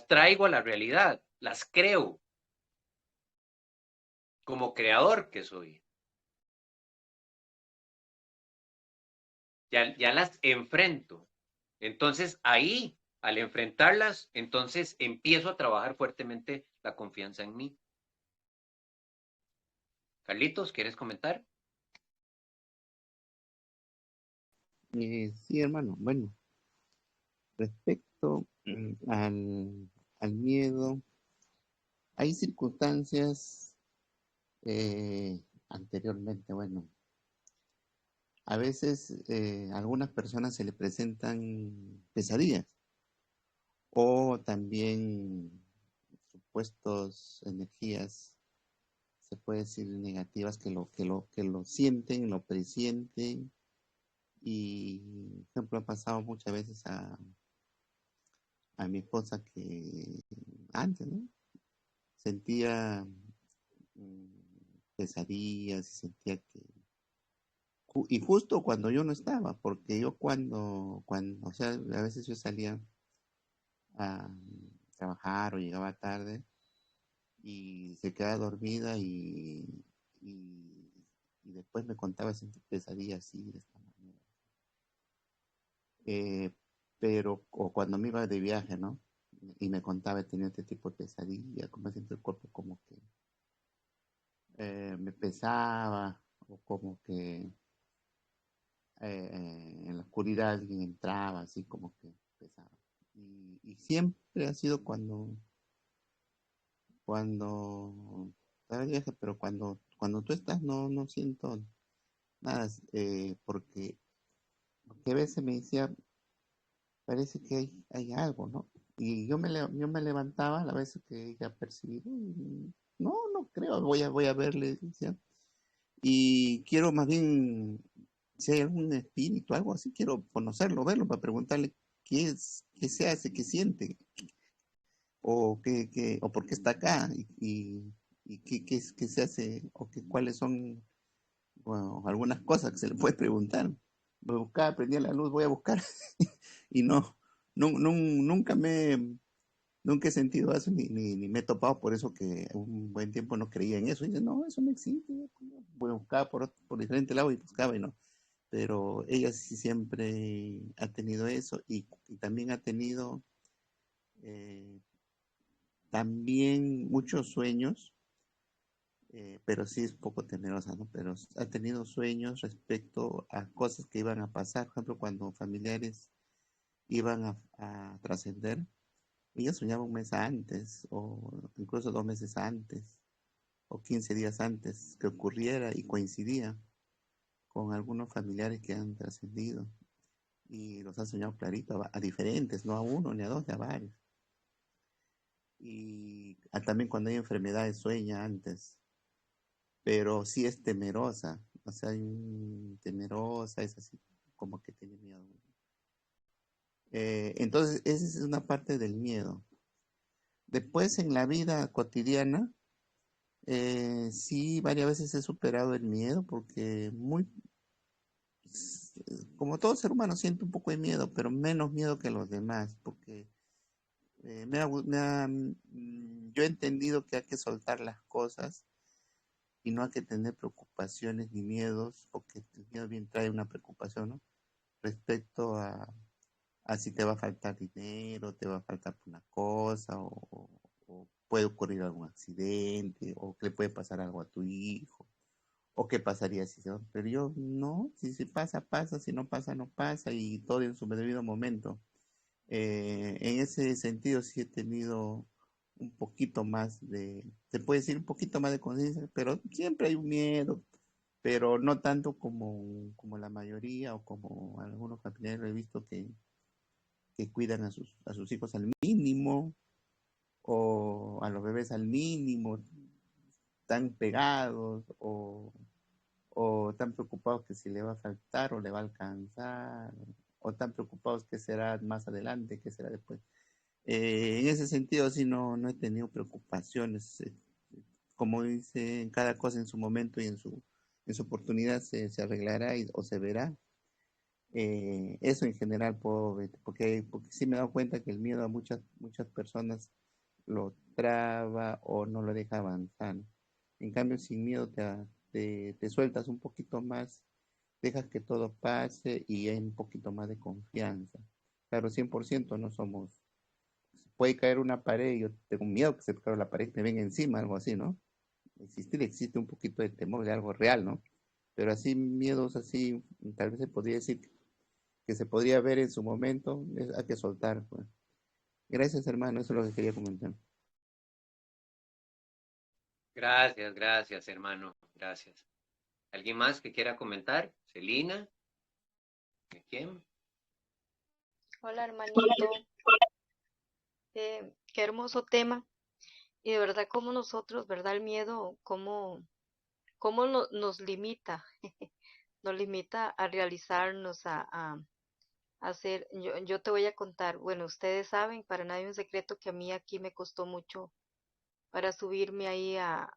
traigo a la realidad, las creo como creador que soy. Ya las enfrento. Entonces ahí, al enfrentarlas, entonces empiezo a trabajar fuertemente la confianza en mí. Carlitos, ¿quieres comentar? Sí, hermano. Bueno, respecto al miedo, hay circunstancias anteriormente, bueno, a veces a algunas personas se le presentan pesadillas o también supuestos energías, se puede decir negativas, que lo sienten, lo presienten y, por ejemplo, ha pasado muchas veces a mi esposa que antes, ¿no? Sentía pesadillas y sentía que... Y justo cuando yo no estaba, porque yo o sea, a veces yo salía a trabajar o llegaba tarde y se quedaba dormida y, y después me contaba sentir pesadillas así, de esta manera. Pero, o cuando me iba de viaje, ¿no? Y me contaba, tenía este tipo de pesadilla, como siento el cuerpo como que me pesaba, o como que en la oscuridad alguien entraba, así como que pesaba. Y siempre ha sido cuando estaba de viaje, pero cuando tú estás no siento nada, porque a veces me decía, parece que hay algo, ¿no? Y yo me levantaba a la vez que ella percibido, y no creo, voy a verle, decía. Y quiero más bien, si hay algún espíritu, algo así, quiero conocerlo, verlo, para preguntarle qué es, qué se hace, qué siente, o por qué está acá, y qué se hace, cuáles son, bueno, algunas cosas que se le puede preguntar. Voy a buscar, prendía la luz, voy a buscar, y nunca nunca he sentido eso, ni me he topado, por eso que un buen tiempo no creía en eso. Y dice, no, eso no existe. Voy a buscar por diferentes lados y buscaba y no. Pero ella sí siempre ha tenido eso y también ha tenido eh, también muchos sueños, pero sí es poco temerosa, ¿no? Pero ha tenido sueños respecto a cosas que iban a pasar. Por ejemplo, cuando familiares iban a trascender, ella soñaba un mes antes, o incluso 2 meses antes, o 15 días antes que ocurriera y coincidía con algunos familiares que han trascendido. Y los ha soñado clarito, a diferentes, no a uno ni a dos, ni a varios. Y también cuando hay enfermedades sueña antes, pero sí es temerosa, o sea, temerosa, es así, como que tiene miedo. Entonces, esa es una parte del miedo. Después, en la vida cotidiana, sí, varias veces he superado el miedo porque como todo ser humano siente un poco de miedo, pero menos miedo que los demás, porque yo he entendido que hay que soltar las cosas y no hay que tener preocupaciones ni miedos, porque el miedo bien trae una preocupación, ¿no? Respecto a si te va a faltar dinero, te va a faltar una cosa, o puede ocurrir algún accidente, o que le puede pasar algo a tu hijo, o qué pasaría si se va. Pero yo no, si pasa, pasa, si no pasa, no pasa, y todo en su debido momento. En ese sentido sí he tenido un poquito más se puede decir un poquito más de conciencia, pero siempre hay un miedo, pero no tanto como la mayoría o como algunos familiares he visto que cuidan a sus hijos al mínimo o a los bebés al mínimo, tan pegados o tan preocupados que si le va a faltar o le va a alcanzar, o tan preocupados que será más adelante, que será después. En ese sentido, sí, no he tenido preocupaciones. Como dice, cada cosa en su momento y en su oportunidad se arreglará o se verá. Eso en general, porque sí me he dado cuenta que el miedo a muchas personas lo traba o no lo deja avanzar. En cambio, sin miedo te sueltas un poquito más, dejas que todo pase y hay un poquito más de confianza. Claro, 100% no somos. Puede caer una pared y yo tengo miedo que se caiga la pared y me venga encima, algo así, ¿no? Existe un poquito de temor de algo real, ¿no? Pero así, miedos así, tal vez se podría decir que se podría ver en su momento, hay que soltar, pues. Gracias, hermano, eso es lo que quería comentar. Gracias, gracias, hermano. Gracias. ¿Alguien más que quiera comentar? Celina. ¿Quién? Hola hermanito, qué hermoso tema. Y de verdad como nosotros, ¿verdad? El miedo, cómo nos limita, nos limita a realizarnos, a hacer. Yo te voy a contar, bueno, ustedes saben, para nadie es un secreto que a mí aquí me costó mucho para subirme ahí a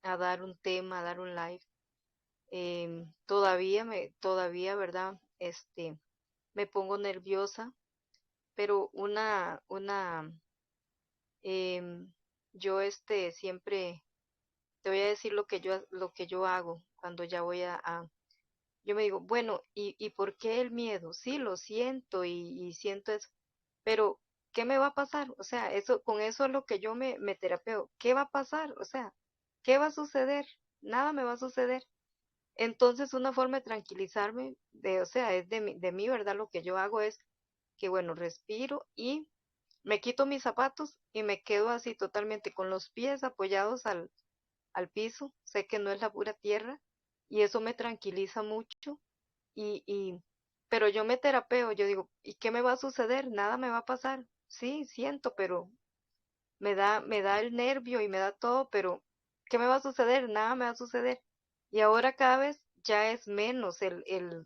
dar un tema, a dar un live. Todavía, ¿verdad? Me pongo nerviosa, pero Em, yo siempre te voy a decir lo que yo hago cuando ya voy yo me digo, bueno, ¿y por qué el miedo? Sí, lo siento y siento eso, pero ¿qué me va a pasar? O sea, con eso es lo que yo me terapeo. ¿Qué va a pasar? O sea, ¿qué va a suceder? Nada me va a suceder. Entonces, una forma de tranquilizarme, o sea, es de mí, ¿verdad? Lo que yo hago es que, bueno, respiro y me quito mis zapatos y me quedo así totalmente con los pies apoyados al piso. Sé que no es la pura tierra y eso me tranquiliza mucho. Y, pero yo me terapeo, yo digo, ¿y qué me va a suceder? Nada me va a pasar. Sí, siento, pero me da el nervio y me da todo, pero ¿qué me va a suceder? Nada me va a suceder. Y ahora cada vez ya es menos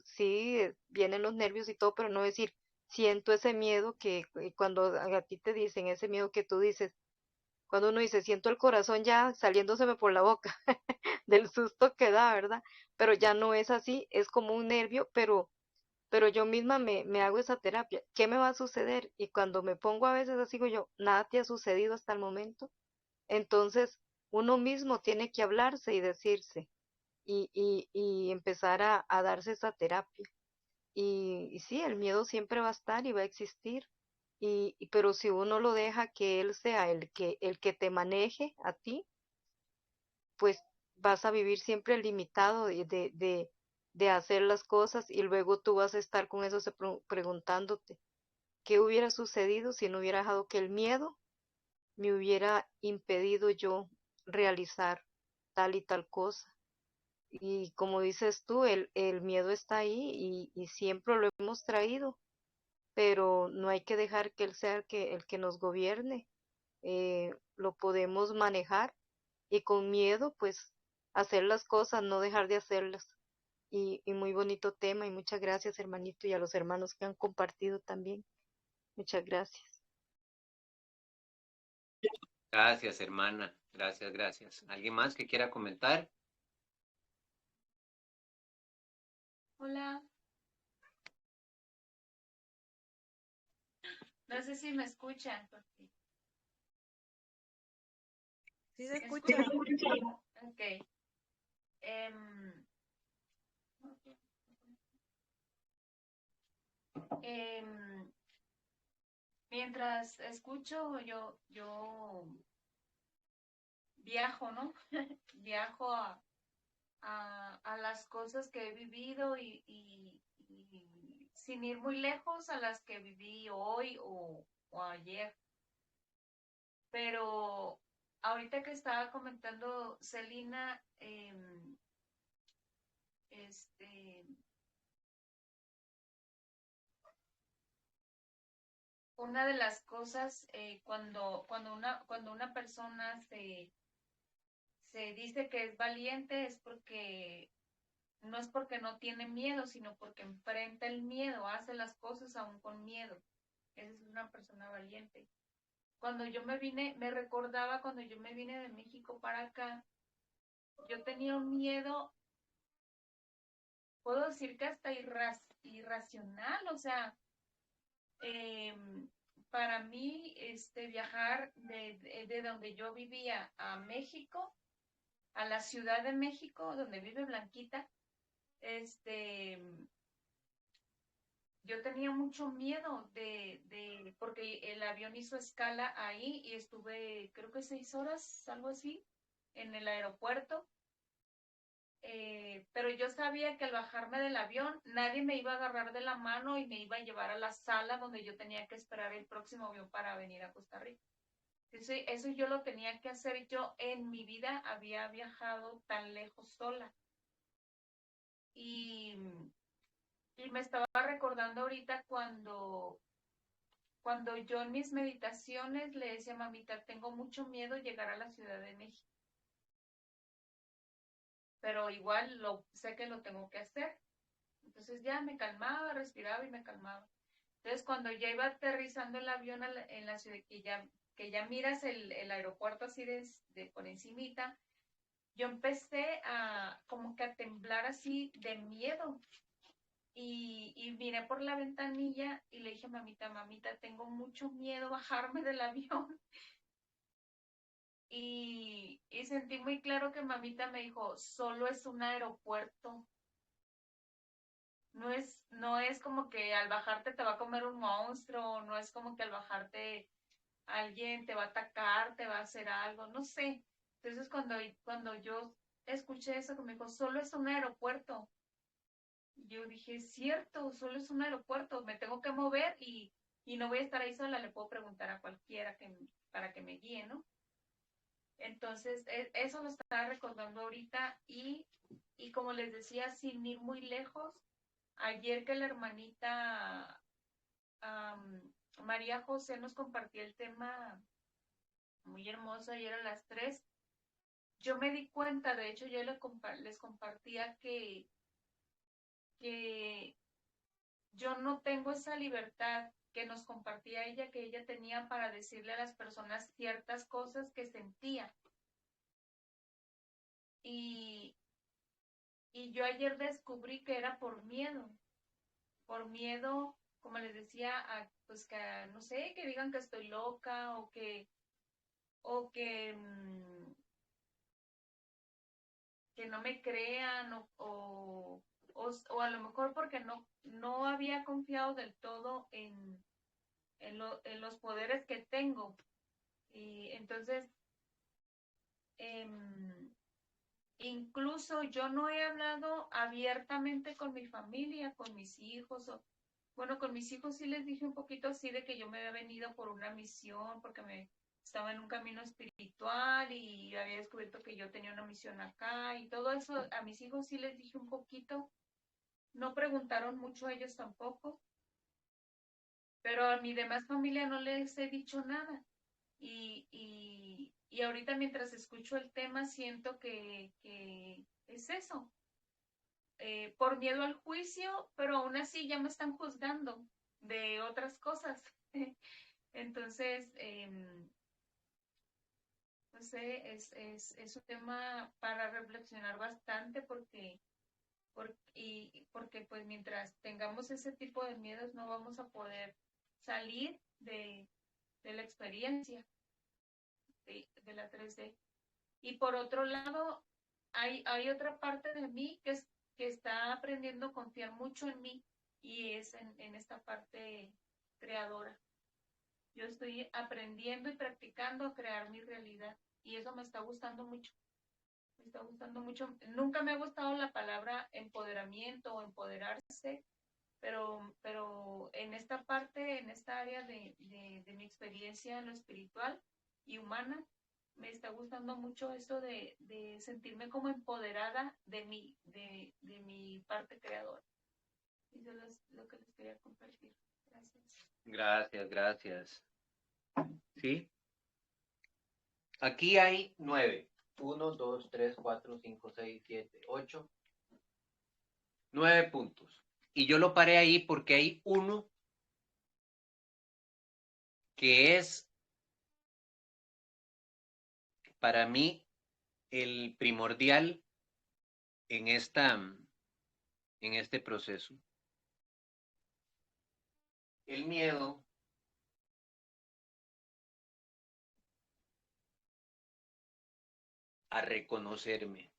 sí, vienen los nervios y todo, pero no decir, siento ese miedo que cuando a ti te dicen ese miedo que tú dices, cuando uno dice, siento el corazón ya saliéndoseme por la boca del susto que da, ¿verdad? Pero ya no es así, es como un nervio, pero yo misma me hago esa terapia. ¿Qué me va a suceder? Y cuando me pongo a veces así, digo yo, nada te ha sucedido hasta el momento. Entonces, uno mismo tiene que hablarse y decirse y empezar a darse esa terapia. Y sí, el miedo siempre va a estar y va a existir. Pero si uno lo deja que él sea el que te maneje a ti, pues vas a vivir siempre limitado de hacer las cosas y luego tú vas a estar con eso preguntándote, ¿qué hubiera sucedido si no hubiera dejado que el miedo me hubiera impedido yo realizar tal y tal cosa? Y como dices tú, el miedo está ahí y siempre lo hemos traído, pero no hay que dejar que él sea el que nos gobierne. Lo podemos manejar y con miedo, pues, hacer las cosas, no dejar de hacerlas. Y muy bonito tema y muchas gracias, hermanito, y a los hermanos que han compartido también. Muchas gracias. Gracias, hermana. Gracias, gracias. ¿Alguien más que quiera comentar? Hola. No sé si me escuchan. Sí se escucha. Ok. Em, em, mientras escucho, yo viajo, ¿no? Viajo a las cosas que he vivido y sin ir muy lejos a las que viví hoy o ayer. Pero ahorita que estaba comentando Celina, una de las cosas cuando una persona se dice que es valiente es porque no es porque no tiene miedo, sino porque enfrenta el miedo, hace las cosas aún con miedo. Esa es una persona valiente. Cuando yo me recordaba cuando yo me vine de México para acá, yo tenía un miedo, puedo decir que hasta irracional, o sea, para mí viajar de donde yo vivía a México, a la Ciudad de México, donde vive Blanquita, yo tenía mucho miedo porque el avión hizo escala ahí y estuve, creo que 6 horas, algo así, en el aeropuerto. Pero yo sabía que al bajarme del avión, nadie me iba a agarrar de la mano y me iba a llevar a la sala donde yo tenía que esperar el próximo avión para venir a Costa Rica. Eso yo lo tenía que hacer. Yo en mi vida había viajado tan lejos sola. Y me estaba recordando ahorita cuando yo en mis meditaciones le decía, mamita, tengo mucho miedo llegar a la Ciudad de México, pero igual sé que lo tengo que hacer. Entonces ya me calmaba, respiraba y me calmaba. Entonces cuando ya iba aterrizando el avión en la ciudad, que ya miras el aeropuerto así de por encimita, yo empecé como que a temblar así de miedo. Y miré por la ventanilla y le dije, mamita, tengo mucho miedo bajarme del avión. Y sentí muy claro que mamita me dijo, solo es un aeropuerto. No es como que al bajarte te va a comer un monstruo, no es como que al bajarte alguien te va a atacar, te va a hacer algo, no sé. Entonces cuando yo escuché eso que me dijo, solo es un aeropuerto, yo dije, cierto, solo es un aeropuerto, me tengo que mover y no voy a estar ahí sola, le puedo preguntar a cualquiera para que me guíe, ¿no? Entonces, eso lo estaba recordando ahorita y como les decía, sin ir muy lejos, ayer que la hermanita María José nos compartió el tema muy hermoso, ayer a las 3, yo me di cuenta, de hecho yo les compartía que yo no tengo esa libertad que nos compartía ella, que ella tenía para decirle a las personas ciertas cosas que sentía. Y yo ayer descubrí que era por miedo, como les decía, pues que, no sé, que digan que estoy loca o que que no me crean o a lo mejor porque no había confiado del todo en los poderes que tengo. Y entonces, incluso yo no he hablado abiertamente con mi familia, con mis hijos, bueno, con mis hijos sí les dije un poquito así de que yo me había venido por una misión, porque estaba en un camino espiritual y había descubierto que yo tenía una misión acá y todo eso. A mis hijos sí les dije un poquito, no preguntaron mucho ellos tampoco, pero a mi demás familia no les he dicho nada. Y ahorita mientras escucho el tema siento que es eso, por miedo al juicio, pero aún así ya me están juzgando de otras cosas. Entonces, no sé, es un tema para reflexionar bastante porque pues mientras tengamos ese tipo de miedos no vamos a poder salir de la experiencia de la 3D. Y por otro lado, hay otra parte de mí que está aprendiendo a confiar mucho en mí y es en esta parte creadora. Yo estoy aprendiendo y practicando a crear mi realidad y eso me está gustando mucho. Me está gustando mucho. Nunca me ha gustado la palabra empoderamiento o empoderarse, pero en esta parte, en esta área de mi experiencia en lo espiritual y humana, me está gustando mucho esto de sentirme como empoderada de mi parte creadora. Eso es lo que les quería compartir. Gracias. Gracias, gracias. ¿Sí? Aquí hay 9. 1, 2, 3, 4, 5, 6, 7, 8. 9 puntos. Y yo lo paré ahí porque hay uno que es para mí el primordial en este proceso. El miedo a reconocerme.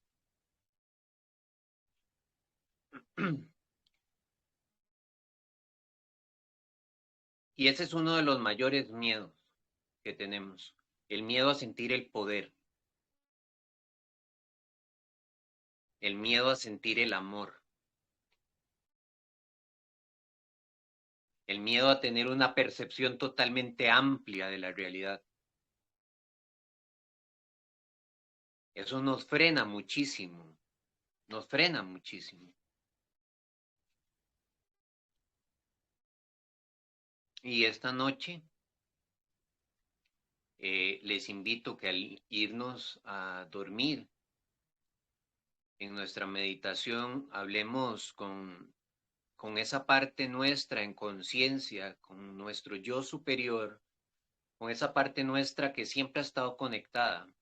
Y ese es uno de los mayores miedos que tenemos, el miedo a sentir el poder, el miedo a sentir el amor, el miedo a tener una percepción totalmente amplia de la realidad. Eso nos frena muchísimo, nos frena muchísimo. Y esta noche les invito que al irnos a dormir, en nuestra meditación hablemos con esa parte nuestra en conciencia, con nuestro yo superior, con esa parte nuestra que siempre ha estado conectada.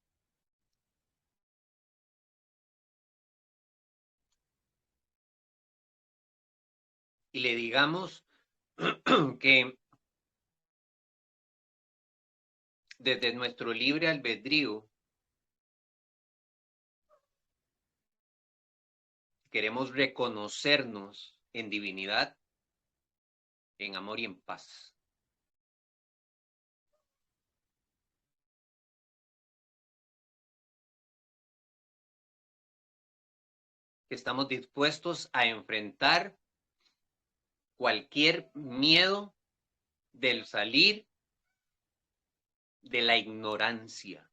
Y le digamos que desde nuestro libre albedrío queremos reconocernos en divinidad, en amor y en paz. Que estamos dispuestos a enfrentar cualquier miedo del salir de la ignorancia.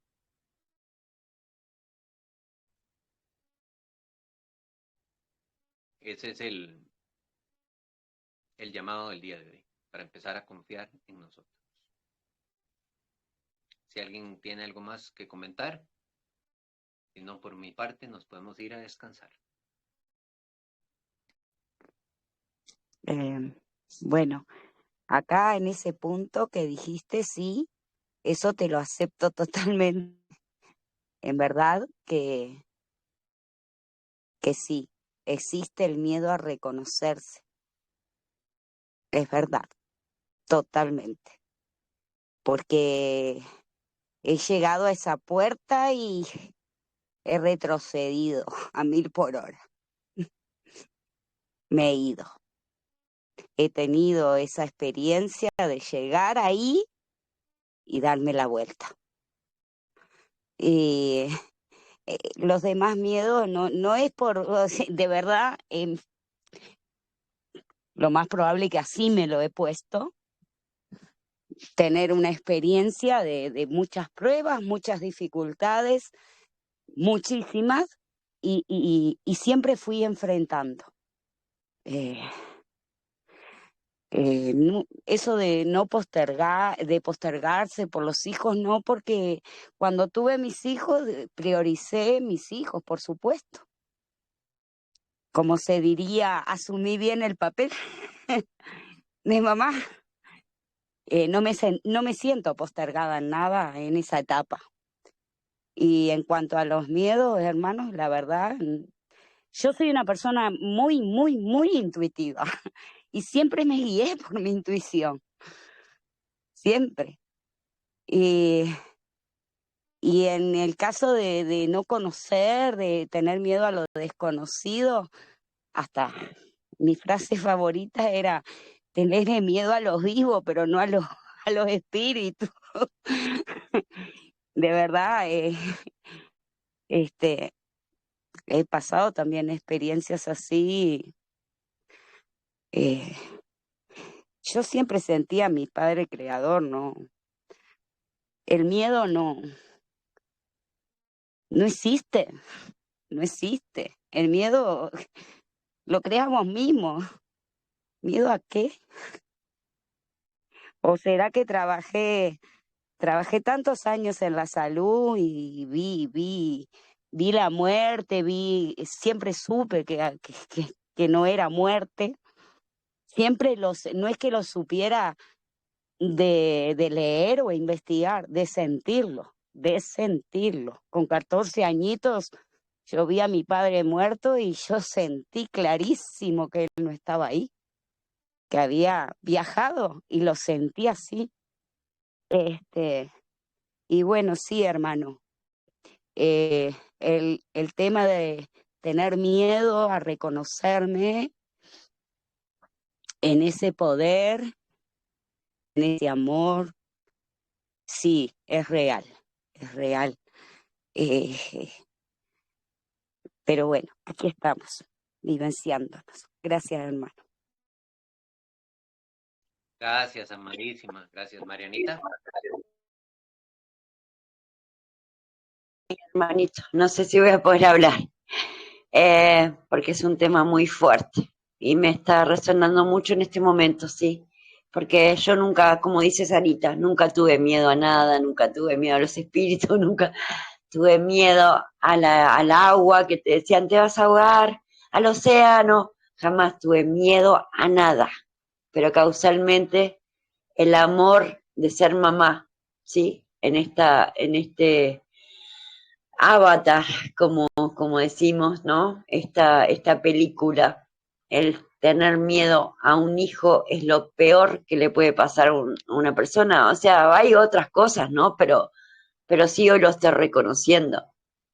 Ese es el llamado del día de hoy, para empezar a confiar en nosotros. Si alguien tiene algo más que comentar, si no, por mi parte, nos podemos ir a descansar. Bueno, acá en ese punto que dijiste, sí, eso te lo acepto totalmente. En verdad que sí, existe el miedo a reconocerse. Es verdad, totalmente. Porque he llegado a esa puerta y he retrocedido a 1000 por hora. Me he ido. He tenido esa experiencia de llegar ahí y darme la vuelta. Y los demás miedos no es por, de verdad, lo más probable que así me lo he puesto, tener una experiencia de muchas pruebas, muchas dificultades, muchísimas, y siempre fui enfrentando. Eso de no postergarse por los hijos, no, porque cuando tuve mis hijos, prioricé mis hijos, por supuesto. Como se diría, asumí bien el papel de mamá. No me siento postergada en nada en esa etapa. Y en cuanto a los miedos, hermanos, la verdad, yo soy una persona muy, muy, muy intuitiva y siempre me guié por mi intuición, siempre. Y en el caso de no conocer, de tener miedo a lo desconocido, hasta mi frase favorita era tenerle miedo a los vivos, pero no a los espíritus. De verdad, he pasado también experiencias así. Yo siempre sentía a mi padre creador, ¿no? El miedo no no existe, no existe. El miedo lo creamos mismos. ¿Miedo a qué? ¿O será que trabajé tantos años en la salud y vi la muerte, siempre supe que no era muerte? Siempre no es que lo supiera de leer o investigar, de sentirlo, de sentirlo. Con 14 añitos yo vi a mi padre muerto y yo sentí clarísimo que él no estaba ahí, que había viajado y lo sentí así. Y bueno, sí, hermano, el tema de tener miedo a reconocerme en ese poder, en ese amor, sí, es real, es real. Eh, pero bueno, aquí estamos, vivenciándonos. Gracias, hermano. Gracias, amadísima. Gracias, Marianita. Hermanito, no sé si voy a poder hablar, porque es un tema muy fuerte y me está resonando mucho en este momento, sí, porque yo nunca, como dice Sarita, nunca tuve miedo a nada, nunca tuve miedo a los espíritus, nunca tuve miedo al agua, que te decían te vas a ahogar, al océano, jamás tuve miedo a nada, pero causalmente el amor de ser mamá, ¿sí? En este Avatar, como decimos, ¿no? Esta película, el tener miedo a un hijo es lo peor que le puede pasar a una persona. O sea, hay otras cosas, ¿no? Pero sí hoy lo estoy reconociendo.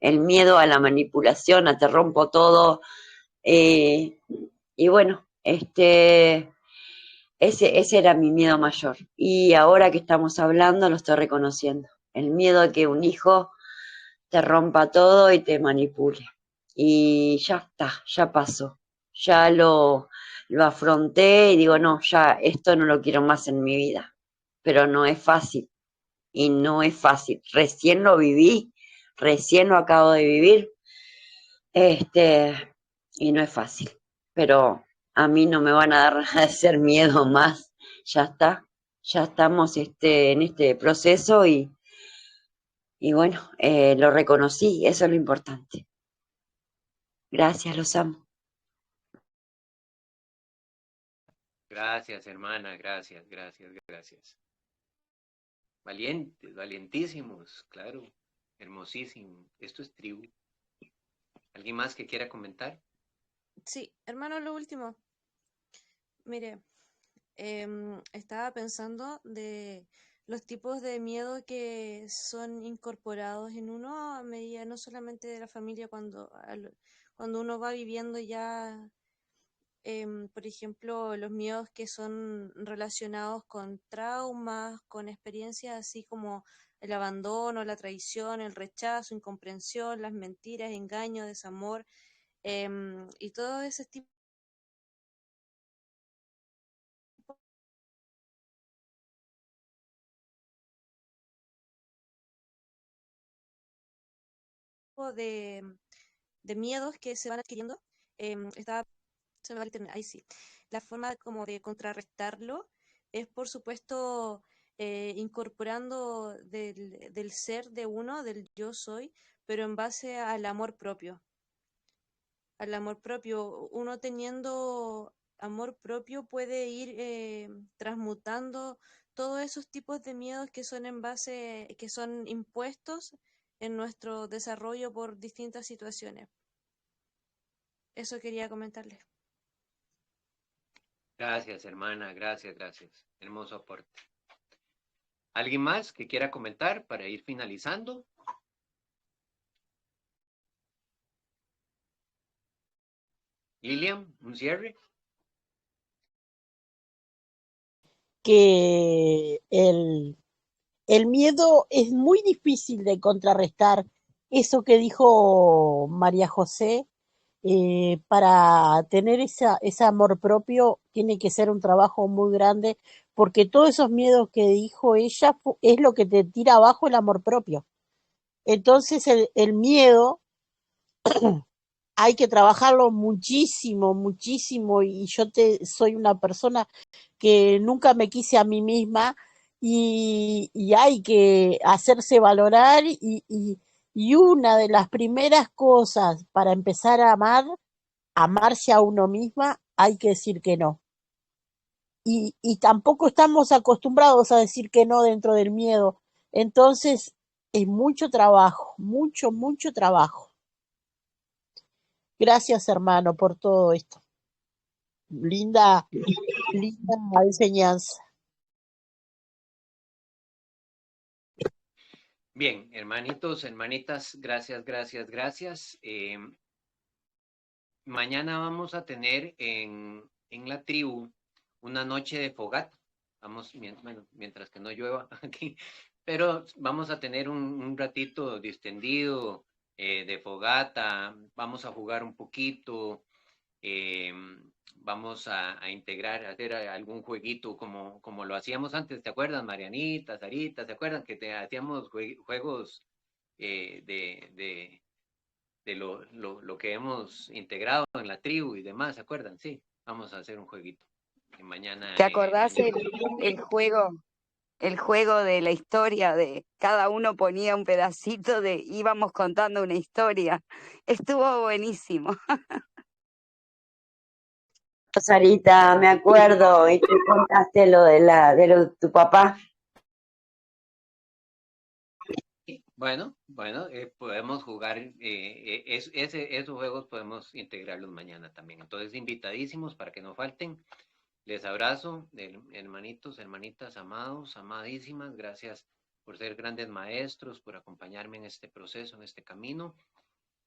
El miedo a la manipulación, a te rompo todo. Y bueno, ese era mi miedo mayor. Y ahora que estamos hablando, lo estoy reconociendo. El miedo a que un hijo te rompa todo y te manipule. Y ya está, ya pasó. Ya lo afronté y digo, no, ya esto no lo quiero más en mi vida. Pero no es fácil. Y no es fácil. Recién lo viví, recién lo acabo de vivir. Y no es fácil. Pero a mí no me van a dar a hacer miedo más. Ya está. Ya estamos en este proceso y bueno, lo reconocí, eso es lo importante. Gracias, los amo. Gracias, hermana. Gracias, gracias, gracias. Valientes, valientísimos, claro. Hermosísimo. Esto es tribu. ¿Alguien más que quiera comentar? Sí, hermano, lo último. Mire, estaba pensando de los tipos de miedo que son incorporados en uno a medida no solamente de la familia cuando uno va viviendo ya, por ejemplo, los miedos que son relacionados con traumas, con experiencias así como el abandono, la traición, el rechazo, incomprensión, las mentiras, engaño, desamor, y todo ese tipo de, de miedos que se van adquiriendo. Estaba, se me va el internet, ahí sí. La forma como de contrarrestarlo es, por supuesto, incorporando del ser de uno, del yo soy, pero en base al amor propio. Al amor propio, uno teniendo amor propio puede ir transmutando todos esos tipos de miedos que son en base, que son impuestos en nuestro desarrollo por distintas situaciones. Eso quería comentarles. Gracias, hermana. Gracias, gracias. Hermoso aporte. ¿Alguien más que quiera comentar para ir finalizando? Lilian, un cierre. Que el miedo es muy difícil de contrarrestar. Eso que dijo María José, para tener ese amor propio tiene que ser un trabajo muy grande, porque todos esos miedos que dijo ella es lo que te tira abajo el amor propio. Entonces el miedo hay que trabajarlo muchísimo, muchísimo, y yo soy una persona que nunca me quise a mí misma y hay que hacerse valorar y una de las primeras cosas para empezar a amarse a uno misma, hay que decir que no. Y tampoco estamos acostumbrados a decir que no dentro del miedo. Entonces, es mucho trabajo, mucho, mucho trabajo. Gracias, hermano, por todo esto. Linda, linda enseñanza. Bien, hermanitos, hermanitas, gracias, gracias, gracias. Mañana vamos a tener en la tribu una noche de fogata. Vamos, bueno, mientras que no llueva aquí, pero vamos a tener un ratito distendido de fogata, vamos a jugar un poquito, eh, vamos a integrar, a hacer algún jueguito como lo hacíamos antes, ¿te acuerdas, Marianita, Sarita? ¿Se acuerdan que hacíamos juegos de lo que hemos integrado en la tribu y demás? ¿Se acuerdan? Sí, vamos a hacer un jueguito. Y mañana, ¿Te acordás mañana. el juego de la historia de cada uno ponía un pedacito de íbamos contando una historia? Estuvo buenísimo. Sarita, me acuerdo, y tú contaste lo de tu papá. Bueno, podemos jugar, esos juegos podemos integrarlos mañana también. Entonces, invitadísimos para que no falten. Les abrazo, hermanitos, hermanitas, amados, amadísimas. Gracias por ser grandes maestros, por acompañarme en este proceso, en este camino.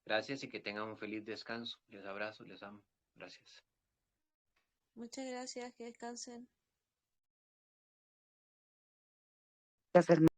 Gracias y que tengan un feliz descanso. Les abrazo, les amo. Gracias. Muchas gracias, que descansen. Gracias, hermano.